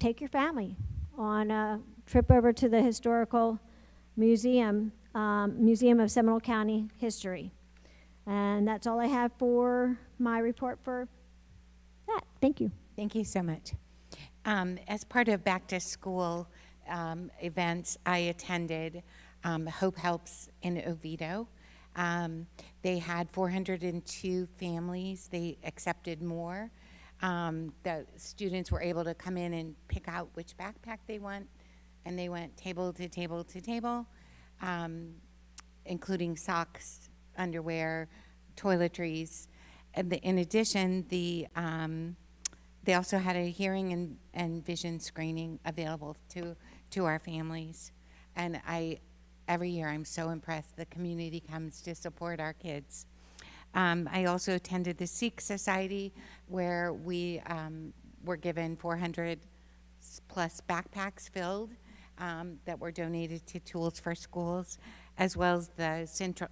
take your family on a trip over to the Historical Museum, Museum of Seminole County History. And that's all I have for my report for that. Thank you. Thank you so much. As part of back to school events, I attended Hope Helps in Oviedo. They had 402 families. They accepted more. The students were able to come in and pick out which backpack they want, and they went table to table to table, including socks, underwear, toiletries. And in addition, they also had a hearing and vision screening available to our families. And every year I'm so impressed. The community comes to support our kids. I also attended the Sikh Society, where we were given 400 plus backpacks filled that were donated to Tools for Schools, as well as the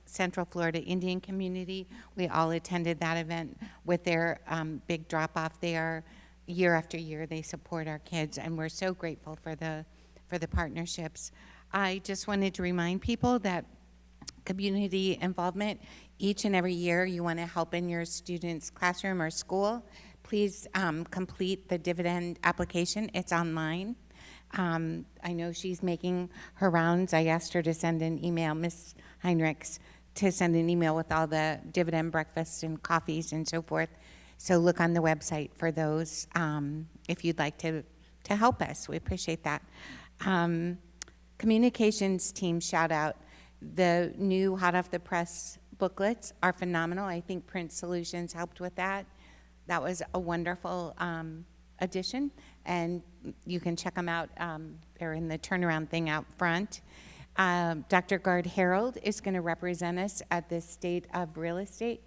Central Florida Indian community. We all attended that event with their big drop-off there. Year after year, they support our kids, and we're so grateful for the partnerships. I just wanted to remind people that community involvement, each and every year you want to help in your student's classroom or school, please complete the dividend application. It's online. I know she's making her rounds. I asked her to send an email, Ms. Heinrichs, to send an email with all the dividend breakfasts and coffees and so forth. So look on the website for those if you'd like to help us. We appreciate that. Communications team shout out. The new hot off the press booklets are phenomenal. I think Print Solutions helped with that. That was a wonderful addition, and you can check them out. They're in the turnaround thing out front. Dr. Gard Harold is going to represent us at the State of Real Estate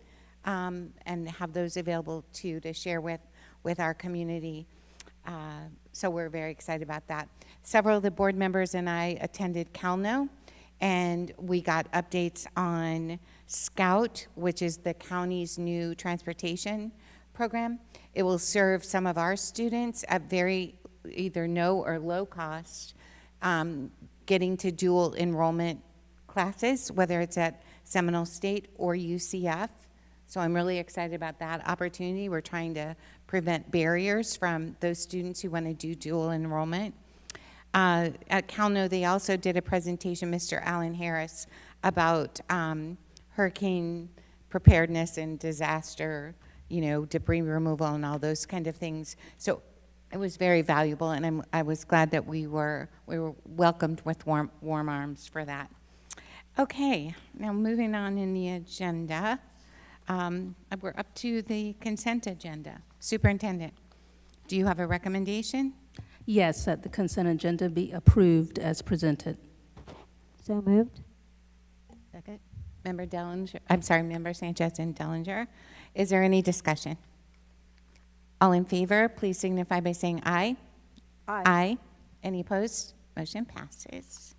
and have those available too to share with our community. So we're very excited about that. Several of the board members and I attended CalNO, and we got updates on Scout, which is the county's new transportation program. It will serve some of our students at very either no or low cost, getting to dual enrollment classes, whether it's at Seminole State or UCF. So I'm really excited about that opportunity. We're trying to prevent barriers from those students who want to do dual enrollment. At CalNO, they also did a presentation, Mr. Alan Harris, about hurricane preparedness and disaster, debris removal and all those kind of things. So it was very valuable, and I was glad that we were welcomed with warm arms for that. Okay, now moving on in the agenda. We're up to the consent agenda. Superintendent, do you have a recommendation? Yes, that the consent agenda be approved as presented. So moved. Second. Member Sanchez and Dellinger. Is there any discussion? All in favor, please signify by saying aye. Aye. Aye. Any opposed? Motion passes.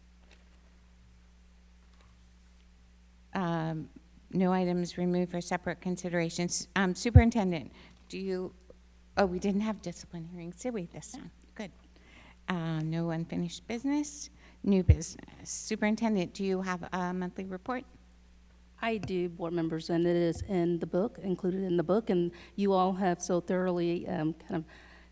No items removed for separate considerations. Superintendent, we didn't have discipline hearings, did we, this time? Good. No unfinished business. New business. Superintendent, do you have a monthly report? I do, board members, and it is in the book, included in the book, and you all have so thoroughly kind of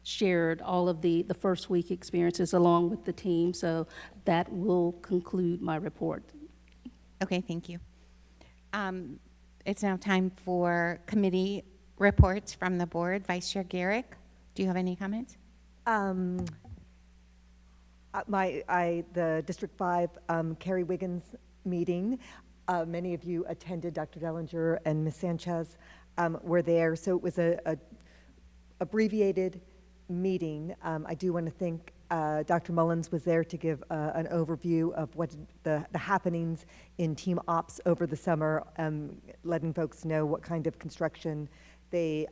shared all of the first week experiences along with the team, so that will conclude my report. Okay, thank you. It's now time for committee reports from the board. Vice Chair Garrick, do you have any comments? The District 5 Carrie Wiggins meeting, many of you attended. Dr. Dellinger and Ms. Sanchez were there, so it was a abbreviated meeting. I do want to thank Dr. Mullins was there to give an overview of what the happenings in Team Ops over the summer, letting folks know what kind of construction they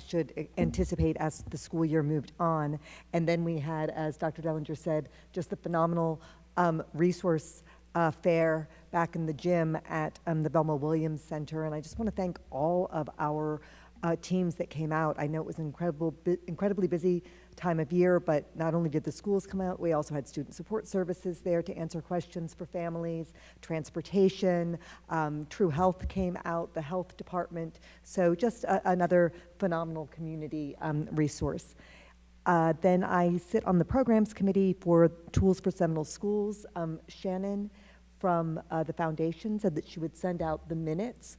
should anticipate as the school year moved on. And then we had, as Dr. Dellinger said, just the phenomenal resource fair back in the gym at the Belma Williams Center. And I just want to thank all of our teams that came out. I know it was an incredibly busy time of year, but not only did the schools come out, we also had student support services there to answer questions for families, transportation, True Health came out, the health department. So just another phenomenal community resource. Then I sit on the programs committee for Tools for Seminole Schools. Shannon from the foundation said that she would send out the minutes.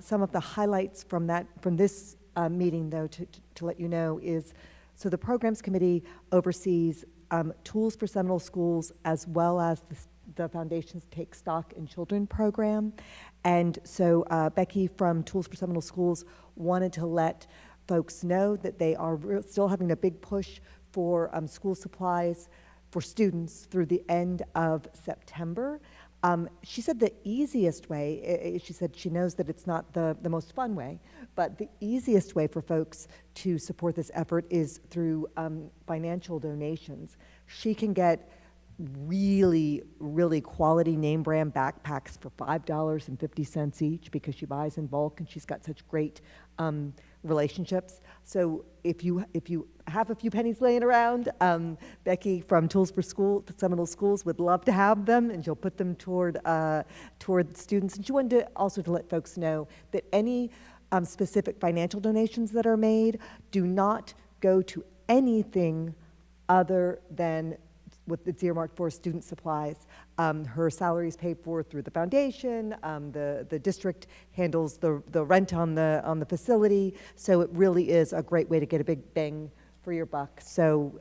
Some of the highlights from this meeting, though, to let you know is, so the programs committee oversees Tools for Seminole Schools as well as the foundation's Take Stock in Children program. And so Becky from Tools for Seminole Schools wanted to let folks know that they are still having a big push for school supplies for students through the end of September. She said the easiest way, she said she knows that it's not the most fun way, but the easiest way for folks to support this effort is through financial donations. She can get really, really quality name brand backpacks for $5.50 each because she buys in bulk and she's got such great relationships. So if you have a few pennies laying around, Becky from Tools for Seminole Schools would love to have them, and she'll put them toward students. And she wanted to let folks know that any specific financial donations that are made do not go to anything other than what it's earmarked for student supplies. Her salary is paid for through the foundation. The district handles the rent on the facility. So it really is a great way to get a big bang for your buck. So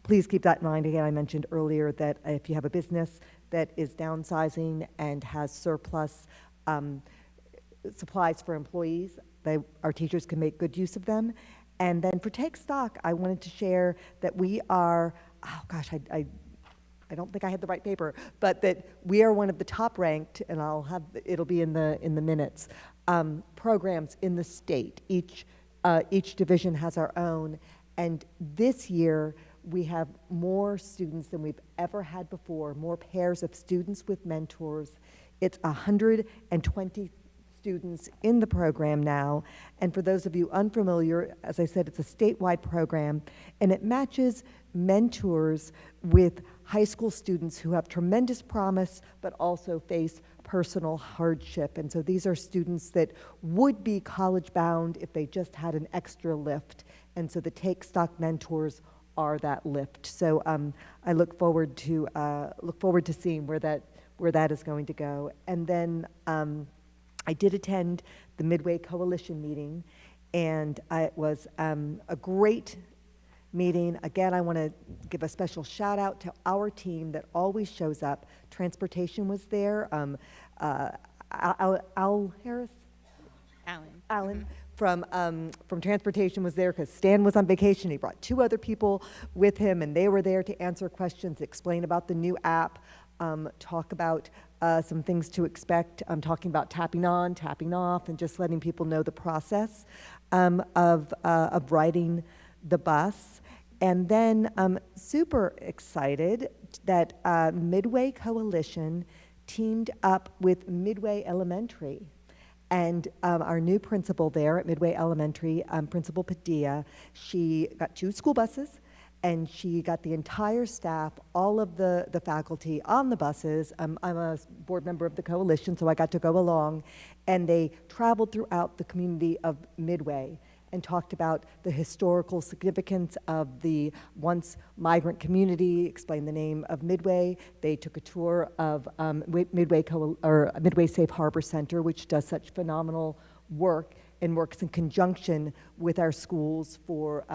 please keep that in mind. Again, I mentioned earlier that if you have a business that is downsizing and has surplus supplies for employees, our teachers can make good use of them. And then for Take Stock, I wanted to share that we are, oh gosh, I don't think I had the right paper, but that we are one of the top ranked, and it'll be in the minutes, programs in the state. Each division has our own, and this year we have more students than we've ever had before, more pairs of students with mentors. It's 120 students in the program now, and for those of you unfamiliar, as I said, it's a statewide program, and it matches mentors with high school students who have tremendous promise but also face personal hardship. And so these are students that would be college bound if they just had an extra lift, and so the Take Stock mentors are that lift. So I look forward to seeing where that is going to go. And then I did attend the Midway Coalition meeting, and it was a great meeting. Again, I want to give a special shout out to our team that always shows up. Transportation was there. Al Harris? Alan. From Transportation was there because Stan was on vacation. He brought 2 other people with him, and they were there to answer questions, explain about the new app, talk about some things to expect. I'm talking about tapping on, tapping off, and just letting people know the process of riding the bus. And then I'm super excited that Midway Coalition teamed up with Midway Elementary. And our new principal there at Midway Elementary, Principal Padilla, she got 2 school buses, and she got the entire staff, all of the faculty on the buses. I'm a board member of the coalition, so I got to go along, and they traveled throughout the community of Midway and talked about the historical significance of the once migrant community, explained the name of Midway. They took a tour of Midway Safe Harbor Center, which does such phenomenal work. and works in conjunction with our schools for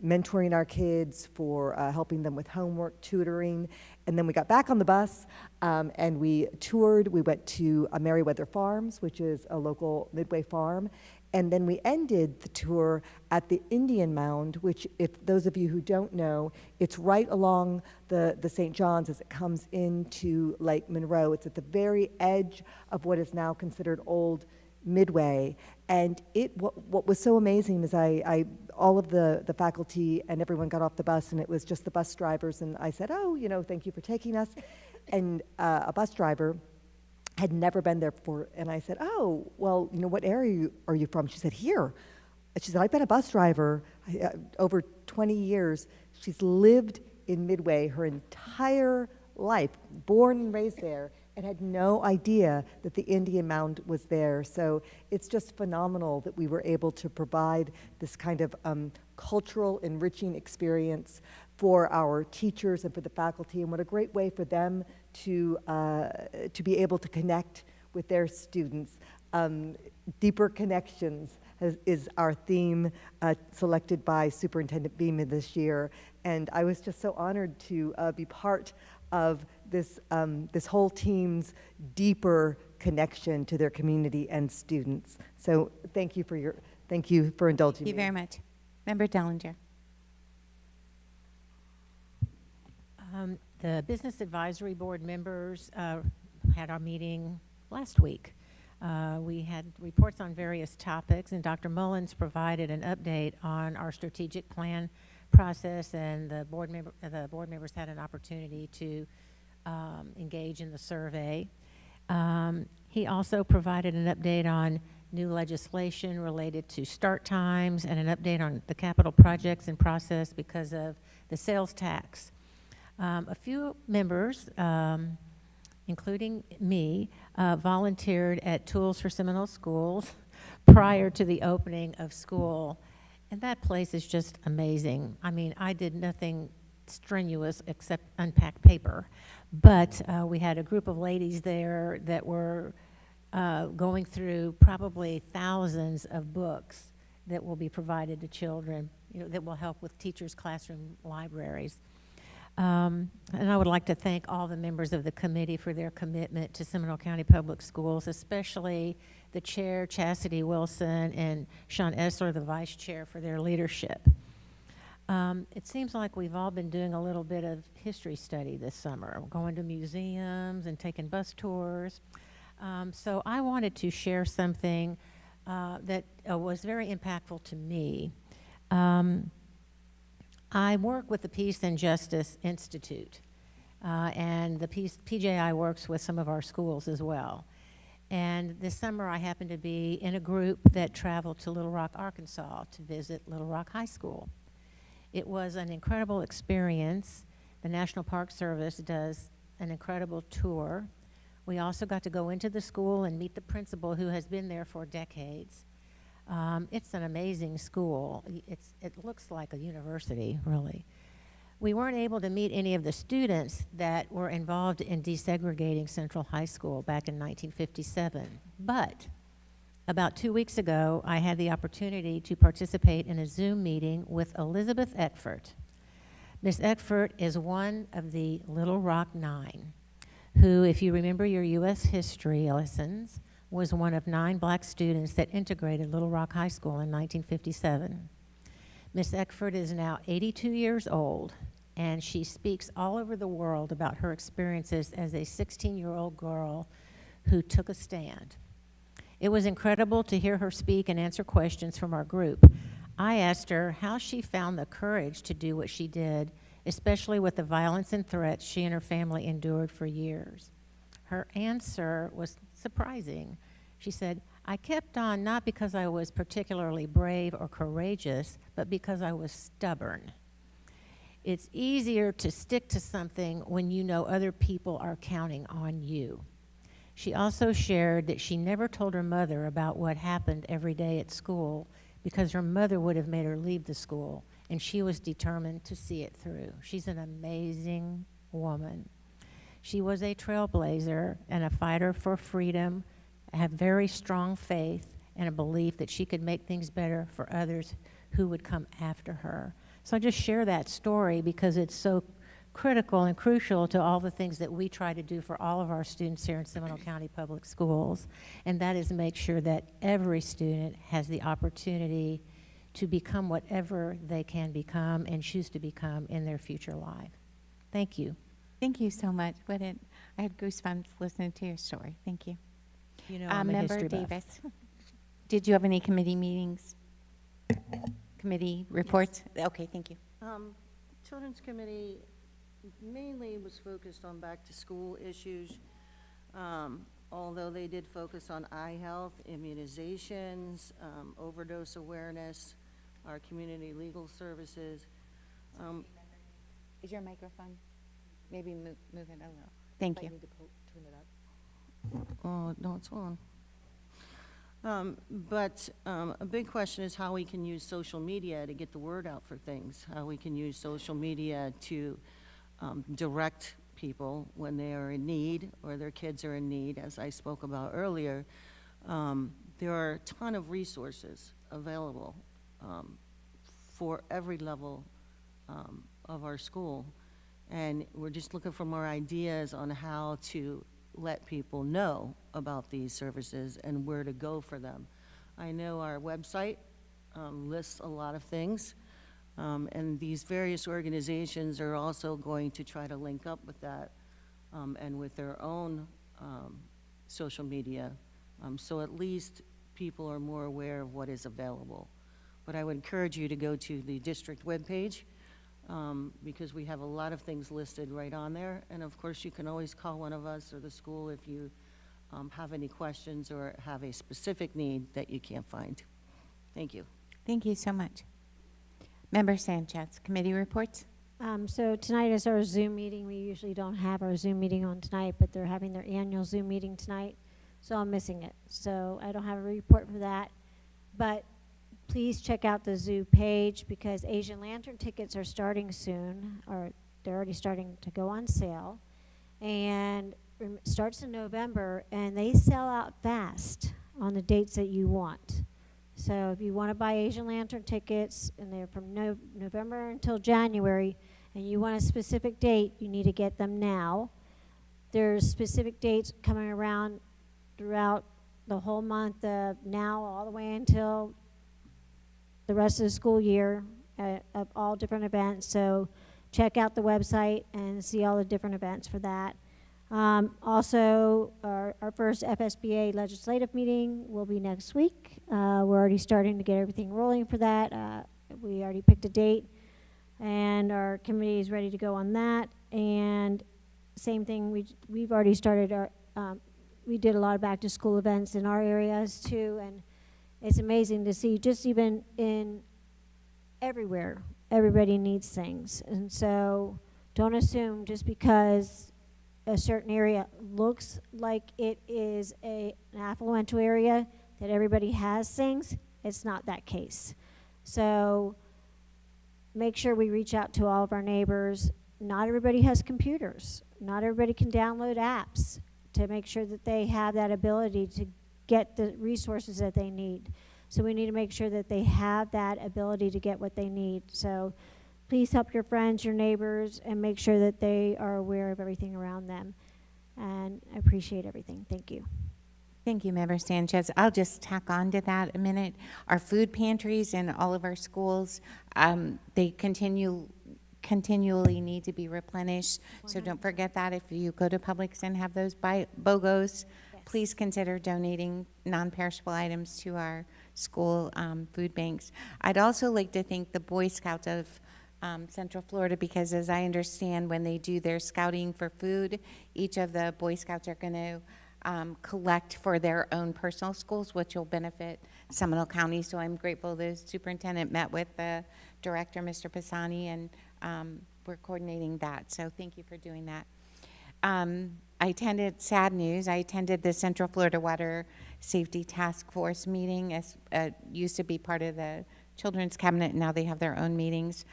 mentoring our kids, for helping them with homework, tutoring. And then we got back on the bus and we toured. We went to Merriweather Farms, which is a local Midway farm. And then we ended the tour at the Indian Mound, which, if those of you who don't know, it's right along the St. John's as it comes into Lake Monroe. It's at the very edge of what is now considered Old Midway. And what was so amazing is all of the faculty and everyone got off the bus, and it was just the bus drivers. And I said, oh, thank you for taking us. And a bus driver had never been there before, and I said, oh, well, what area are you from? She said, here. And she said, I've been a bus driver over 20 years. She's lived in Midway her entire life, born and raised there, and had no idea that the Indian Mound was there. So it's just phenomenal that we were able to provide this kind of cultural, enriching experience for our teachers and for the faculty, and what a great way for them to be able to connect with their students. Deeper connections is our theme selected by Superintendent Beeman this year, and I was just so honored to be part of this whole team's deeper connection to their community and students. So thank you for indulging me. Thank you very much. Member Dellinger. The Business Advisory Board members had our meeting last week. We had reports on various topics, and Dr. Mullins provided an update on our strategic plan process, and the board members had an opportunity to engage in the survey. He also provided an update on new legislation related to start times and an update on the capital projects in process because of the sales tax. A few members, including me, volunteered at Tools for Seminole Schools prior to the opening of school, and that place is just amazing. I mean, I did nothing strenuous except unpack paper, but we had a group of ladies there that were going through probably thousands of books that will be provided to children, that will help with teachers' classroom libraries. And I would like to thank all the members of the committee for their commitment to Seminole County Public Schools, especially the chair, Chastity Wilson, and Sean Essler, the vice chair, for their leadership. It seems like we've all been doing a little bit of history study this summer, going to museums and taking bus tours. So I wanted to share something that was very impactful to me. I work with the Peace and Justice Institute, and the PJI works with some of our schools as well. And this summer I happened to be in a group that traveled to Little Rock, Arkansas to visit Little Rock High School. It was an incredible experience. The National Park Service does an incredible tour. We also got to go into the school and meet the principal, who has been there for decades. It's an amazing school. It looks like a university, really. We weren't able to meet any of the students that were involved in desegregating Central High School back in 1957. But about 2 weeks ago, I had the opportunity to participate in a Zoom meeting with Elizabeth Eckford. Miss Eckford is one of the Little Rock Nine, who, if you remember your U.S. history lessons, was one of 9 black students that integrated Little Rock High School in 1957. Miss Eckford is now 82 years old, and she speaks all over the world about her experiences as a 16-year-old girl who took a stand. It was incredible to hear her speak and answer questions from our group. I asked her how she found the courage to do what she did, especially with the violence and threats she and her family endured for years. Her answer was surprising. She said, I kept on not because I was particularly brave or courageous, but because I was stubborn. It's easier to stick to something when you know other people are counting on you. She also shared that she never told her mother about what happened every day at school because her mother would have made her leave the school, and she was determined to see it through. She's an amazing woman. She was a trailblazer and a fighter for freedom, had very strong faith, and a belief that she could make things better for others who would come after her. So I just share that story because it's so critical and crucial to all the things that we try to do for all of our students here in Seminole County Public Schools, and that is make sure that every student has the opportunity to become whatever they can become and choose to become in their future life. Thank you. Thank you so much. I had goosebumps listening to your story. Thank you. You know, I'm a Member history buff. Davis, did you have any committee meetings? Committee reports? Yes. Okay, thank you. Children's Committee mainly was focused on back-to-school issues, although they did focus on eye health, immunizations, overdose awareness, our community legal services. Is your microphone? Maybe move it a little. Thank you. Turn it up. Oh, no, it's on. But a big question is how we can use social media to get the word out for things, how we can use social media to direct people when they are in need or their kids are in need. As I spoke about earlier, there are a ton of resources available for every level of our school. And we're just looking for more ideas on how to let people know about these services and where to go for them. I know our website lists a lot of things, and these various organizations are also going to try to link up with that and with their own social media, so at least people are more aware of what is available. But I would encourage you to go to the district webpage, because we have a lot of things listed right on there. And of course, you can always call one of us or the school if you have any questions or have a specific need that you can't find. Thank you. Thank you so much. Member Sanchez, committee reports? So tonight is our Zoom meeting. We usually don't have our Zoom meeting on tonight, but they're having their annual Zoom meeting tonight, so I'm missing it. So I don't have a report for that. But please check out the zoo page because Asian Lantern tickets are starting soon, or they're already starting to go on sale. And it starts in November, and they sell out fast on the dates that you want. So if you want to buy Asian Lantern tickets, and they're from November until January, and you want a specific date, you need to get them now. There's specific dates coming around throughout the whole month of now all the way until the rest of the school year of all different events. So check out the website and see all the different events for that. Also, our first FSBA legislative meeting will be next week. We're already starting to get everything rolling for that. We already picked a date, and our committee is ready to go on that. And same thing, we've already started our, we did a lot of back to school events in our areas too, and it's amazing to see just even in everywhere, everybody needs things. And so don't assume just because a certain area looks like it is an affluent area that everybody has things. It's not that case. So make sure we reach out to all of our neighbors. Not everybody has computers. Not everybody can download apps to make sure that they have that ability to get the resources that they need. So we need to make sure that they have that ability to get what they need. So please help your friends, your neighbors, and make sure that they are aware of everything around them. And I appreciate everything. Thank you. Thank you, Member Sanchez. I'll just tack on to that a minute. Our food pantries in all of our schools, they continually need to be replenished. 100%. So don't forget that if you go to Publix and have those BOGOs, yes, please consider donating non-perishable items to our school food banks. I'd also like to thank the Boy Scouts of Central Florida, because as I understand, when they do their scouting for food, each of the Boy Scouts are going to collect for their own personal schools, which will benefit Seminole County. So I'm grateful the superintendent met with the director, Mr. Pisani, and we're coordinating that. So thank you for doing that. I attended, sad news, I attended the Central Florida Water Safety Task Force meeting. As used to be part of the Children's Cabinet, and now they have their own meetings.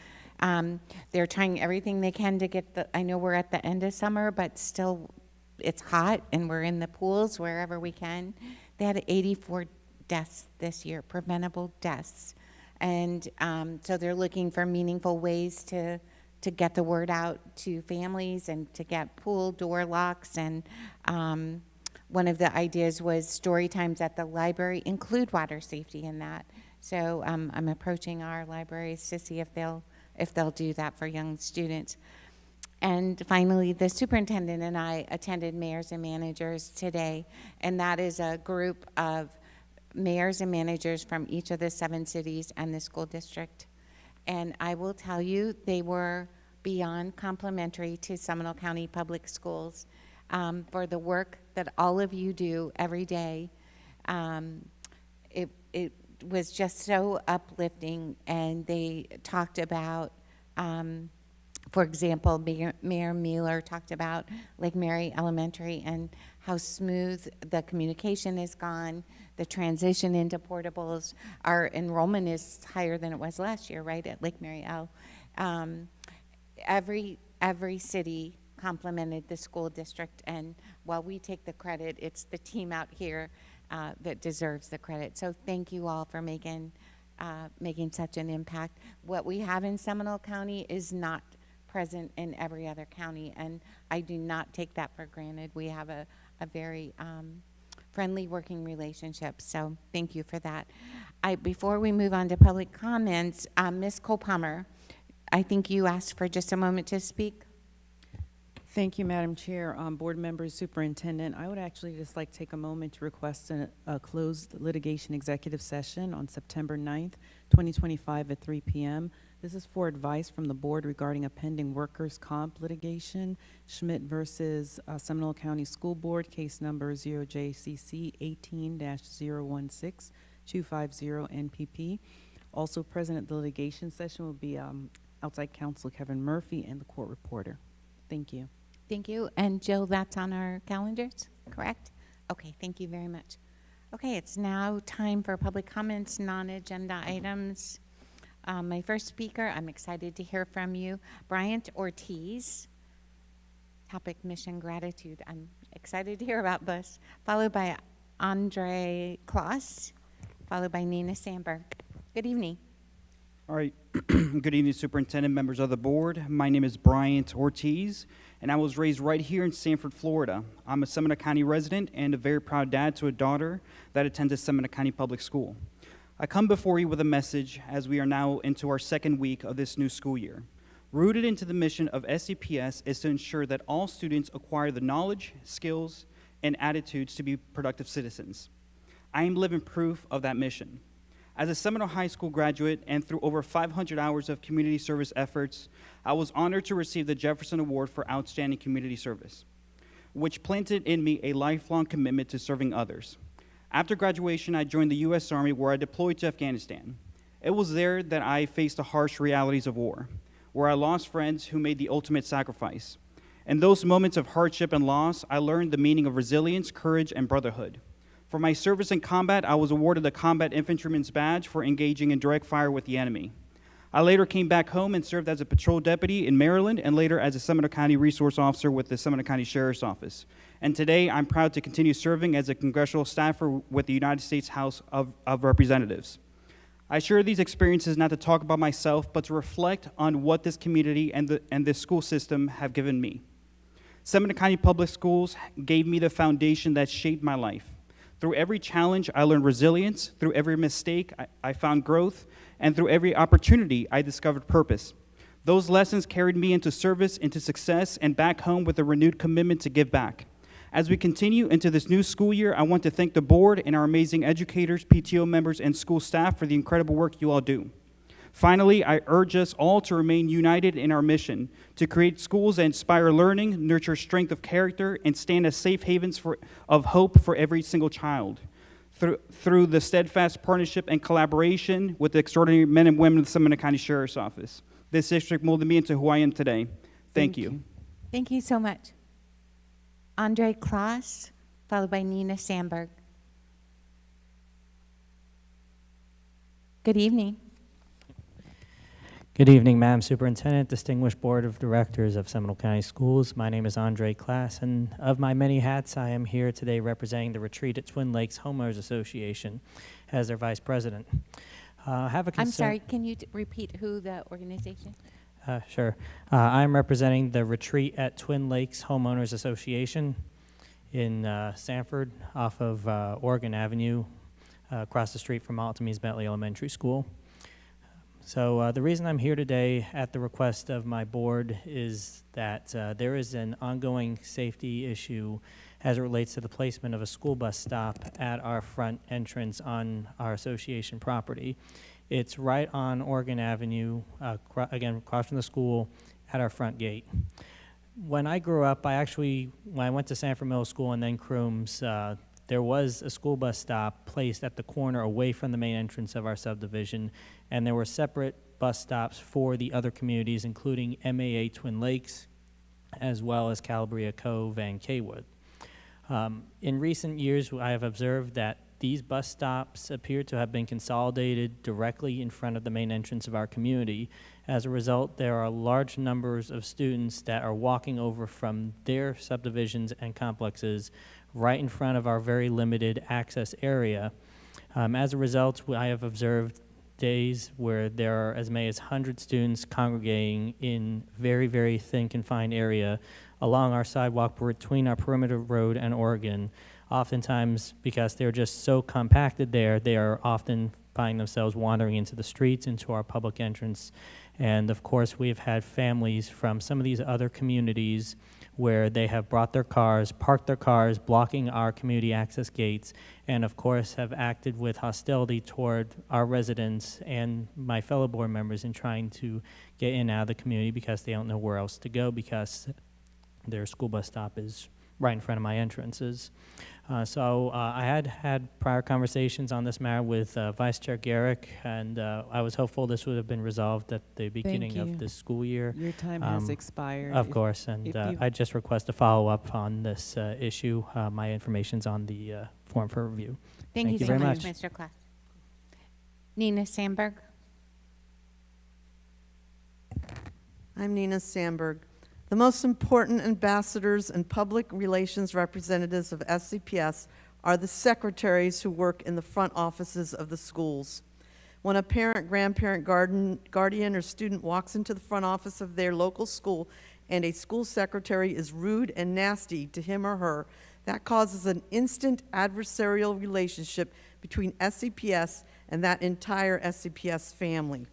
They're trying everything they can to get I know we're at the end of summer, but still it's hot, and we're in the pools wherever we can. They had 84 deaths this year, preventable deaths. And so they're looking for meaningful ways to get the word out to families and to get pool door locks. And one of the ideas was story times at the library include water safety in that. So I'm approaching our libraries to see if they'll do that for young students. And finally, the superintendent and I attended Mayors and Managers today, and that is a group of mayors and managers from each of the 7 cities and the school district. And I will tell you, they were beyond complimentary to Seminole County Public Schools for the work that all of you do every day. It was just so uplifting, and they talked about for example, Mayor Mueller talked about Lake Mary Elementary and how smooth the communication has gone, the transition into portables. Our enrollment is higher than it was last year, right, at Lake Mary L. Every city complimented the school district, and while we take the credit, it's the team out here that deserves the credit. So thank you all for making such an impact. What we have in Seminole County is not present in every other county, and I do not take that for granted. We have a very friendly working relationship, so thank you for that. Before we move on to public comments, Ms. Cole-Palmer, I think you asked for just a moment to speak. Thank you, Madam Chair, board members, superintendent. I would actually just like to take a moment to request a closed litigation executive session on September 9th, 2025 at 3 p.m. This is for advice from the board regarding a pending workers' comp litigation, Schmidt versus Seminole County School Board, case number 0JCC 18-016-250 NPP. Also present at the litigation session will be outside counsel Kevin Murphy and the court reporter. Thank you. Thank you. And Jill, that's on our calendars, correct? Okay, thank you very much. Okay, it's now time for public comments, non-agenda items. My first speaker, I'm excited to hear from you, Bryant Ortiz. Topic, mission gratitude. I'm excited to hear about this. Followed by Andre Kloss, followed by Nina Sandberg. Good evening. All right. Good evening, Superintendent, members of the board. My name is Bryant Ortiz, and I was raised right here in Sanford, Florida. I'm a Seminole County resident and a very proud dad to a daughter that attends Seminole County Public School. I come before you with a message as we are now into our second week of this new school year. Rooted into the mission of SCPS is to ensure that all students acquire the knowledge, skills, and attitudes to be productive citizens. I am living proof of that mission. As a Seminole High School graduate and through over 500 hours of community service efforts, I was honored to receive the Jefferson Award for Outstanding Community Service, which planted in me a lifelong commitment to serving others. After graduation, I joined the U.S. Army, where I deployed to Afghanistan. It was there that I faced the harsh realities of war, where I lost friends who made the ultimate sacrifice. In those moments of hardship and loss, I learned the meaning of resilience, courage, and brotherhood. For my service in combat, I was awarded the Combat Infantryman's Badge for engaging in direct fire with the enemy. I later came back home and served as a patrol deputy in Maryland and later as a Seminole County resource officer with the Seminole County Sheriff's Office. And today, I'm proud to continue serving as a congressional staffer with the United States House of Representatives. I share these experiences not to talk about myself, but to reflect on what this community and this school system have given me. Seminole County Public Schools gave me the foundation that shaped my life. Through every challenge, I learned resilience. Through every mistake, I found growth. And through every opportunity, I discovered purpose. Those lessons carried me into service, into success, and back home with a renewed commitment to give back. As we continue into this new school year, I want to thank the board and our amazing educators, PTO members, and school staff for the incredible work you all do. Finally, I urge us all to remain united in our mission to create schools that inspire learning, nurture strength of character, and stand as safe havens of hope for every single child. Through the steadfast partnership and collaboration with the extraordinary men and women of the Seminole County Sheriff's Office. This district molded me into who I am today. Thank you. Thank you so much. Andre Kloss, followed by Nina Sandberg. Good evening. Good evening, Madam Superintendent, distinguished Board of Directors of Seminole County Schools. My name is Andre Klass, and of my many hats, I am here today representing the Retreat at Twin Lakes Homeowners Association as their Vice President. I have a concern. I'm sorry, can you repeat who the organization? Sure. I'm representing the Retreat at Twin Lakes Homeowners Association in Sanford off of Oregon Avenue, across the street from Altamese Bentley Elementary School. So the reason I'm here today at the request of my board is that there is an ongoing safety issue as it relates to the placement of a school bus stop at our front entrance on our association property. It's right on Oregon Avenue, again, across from the school at our front gate. When I grew up, when I went to Sanford Middle School and then Crooms, there was a school bus stop placed at the corner away from the main entrance of our subdivision, and there were separate bus stops for the other communities, including MAA Twin Lakes, as well as Calabria Cove and Kaywood. In recent years, I have observed that these bus stops appear to have been consolidated directly in front of the main entrance of our community. As a result, there are large numbers of students that are walking over from their subdivisions and complexes right in front of our very limited access area. As a result, I have observed days where there are as many as 100 students congregating in very, very thin confined area along our sidewalk between our perimeter road and Oregon. Oftentimes, because they're just so compacted there, they are often finding themselves wandering into the streets, into our public entrance. And of course, we have had families from some of these other communities where they have brought their cars, parked their cars, blocking our community access gates, and of course have acted with hostility toward our residents and my fellow board members in trying to get in and out of the community because they don't know where else to go because their school bus stop is right in front of my entrances. So I had prior conversations on this matter with Vice Chair Garrick, and I was hopeful this would have been resolved at the beginning of this school year. Your time has expired. Of course, and I just request a follow-up on this issue. My information's on the form for review. Thank you very so much. Mr. Klass. Nina Sandberg. I'm Nina Sandberg. The most important ambassadors and public relations representatives of SCPS are the secretaries who work in the front offices of the schools. When a parent, grandparent, guardian, or student walks into the front office of their local school and a school secretary is rude and nasty to him or her, that causes an instant adversarial relationship between SCPS and that entire SCPS family.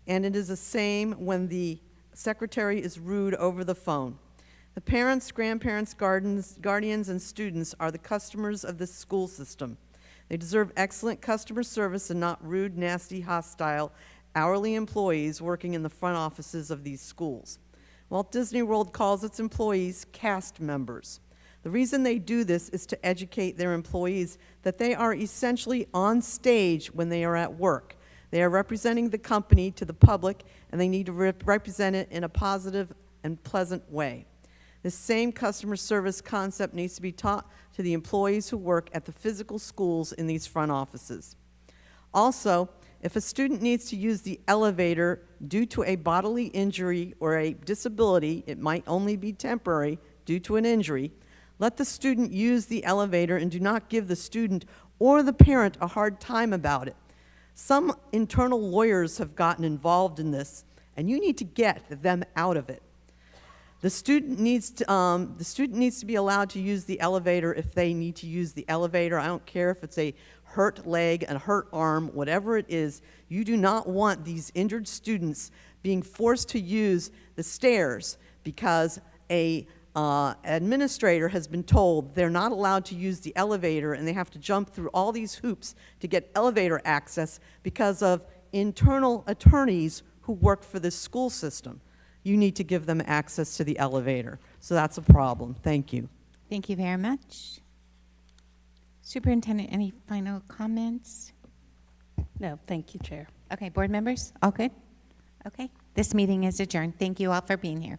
And it is the same when the secretary is rude over the phone. The parents, grandparents, guardians, and students are the customers of this school system. They deserve excellent customer service and not rude, nasty, hostile, hourly employees working in the front offices of these schools. Walt Disney World calls its employees cast members. The reason they do this is to educate their employees that they are essentially on stage when they are at work. They are representing the company to the public, and they need to represent it in a positive and pleasant way. This same customer service concept needs to be taught to the employees who work at the physical schools in these front offices. Also, if a student needs to use the elevator due to a bodily injury or a disability, it might only be temporary due to an injury, let the student use the elevator and do not give the student or the parent a hard time about it. Some internal lawyers have gotten involved in this, and you need to get them out of it. The student needs to be allowed to use the elevator if they need to use the elevator. I don't care if it's a hurt leg, a hurt arm, whatever it is. You do not want these injured students being forced to use the stairs because a administrator has been told they're not allowed to use the elevator and they have to jump through all these hoops to get elevator access because of internal attorneys who work for this school system. You need to give them access to the elevator. So that's a problem. Thank you. Thank you very much. Superintendent, any final comments? No, thank you, Chair. Okay, board members, all good? Okay, this meeting is adjourned. Thank you all for being here.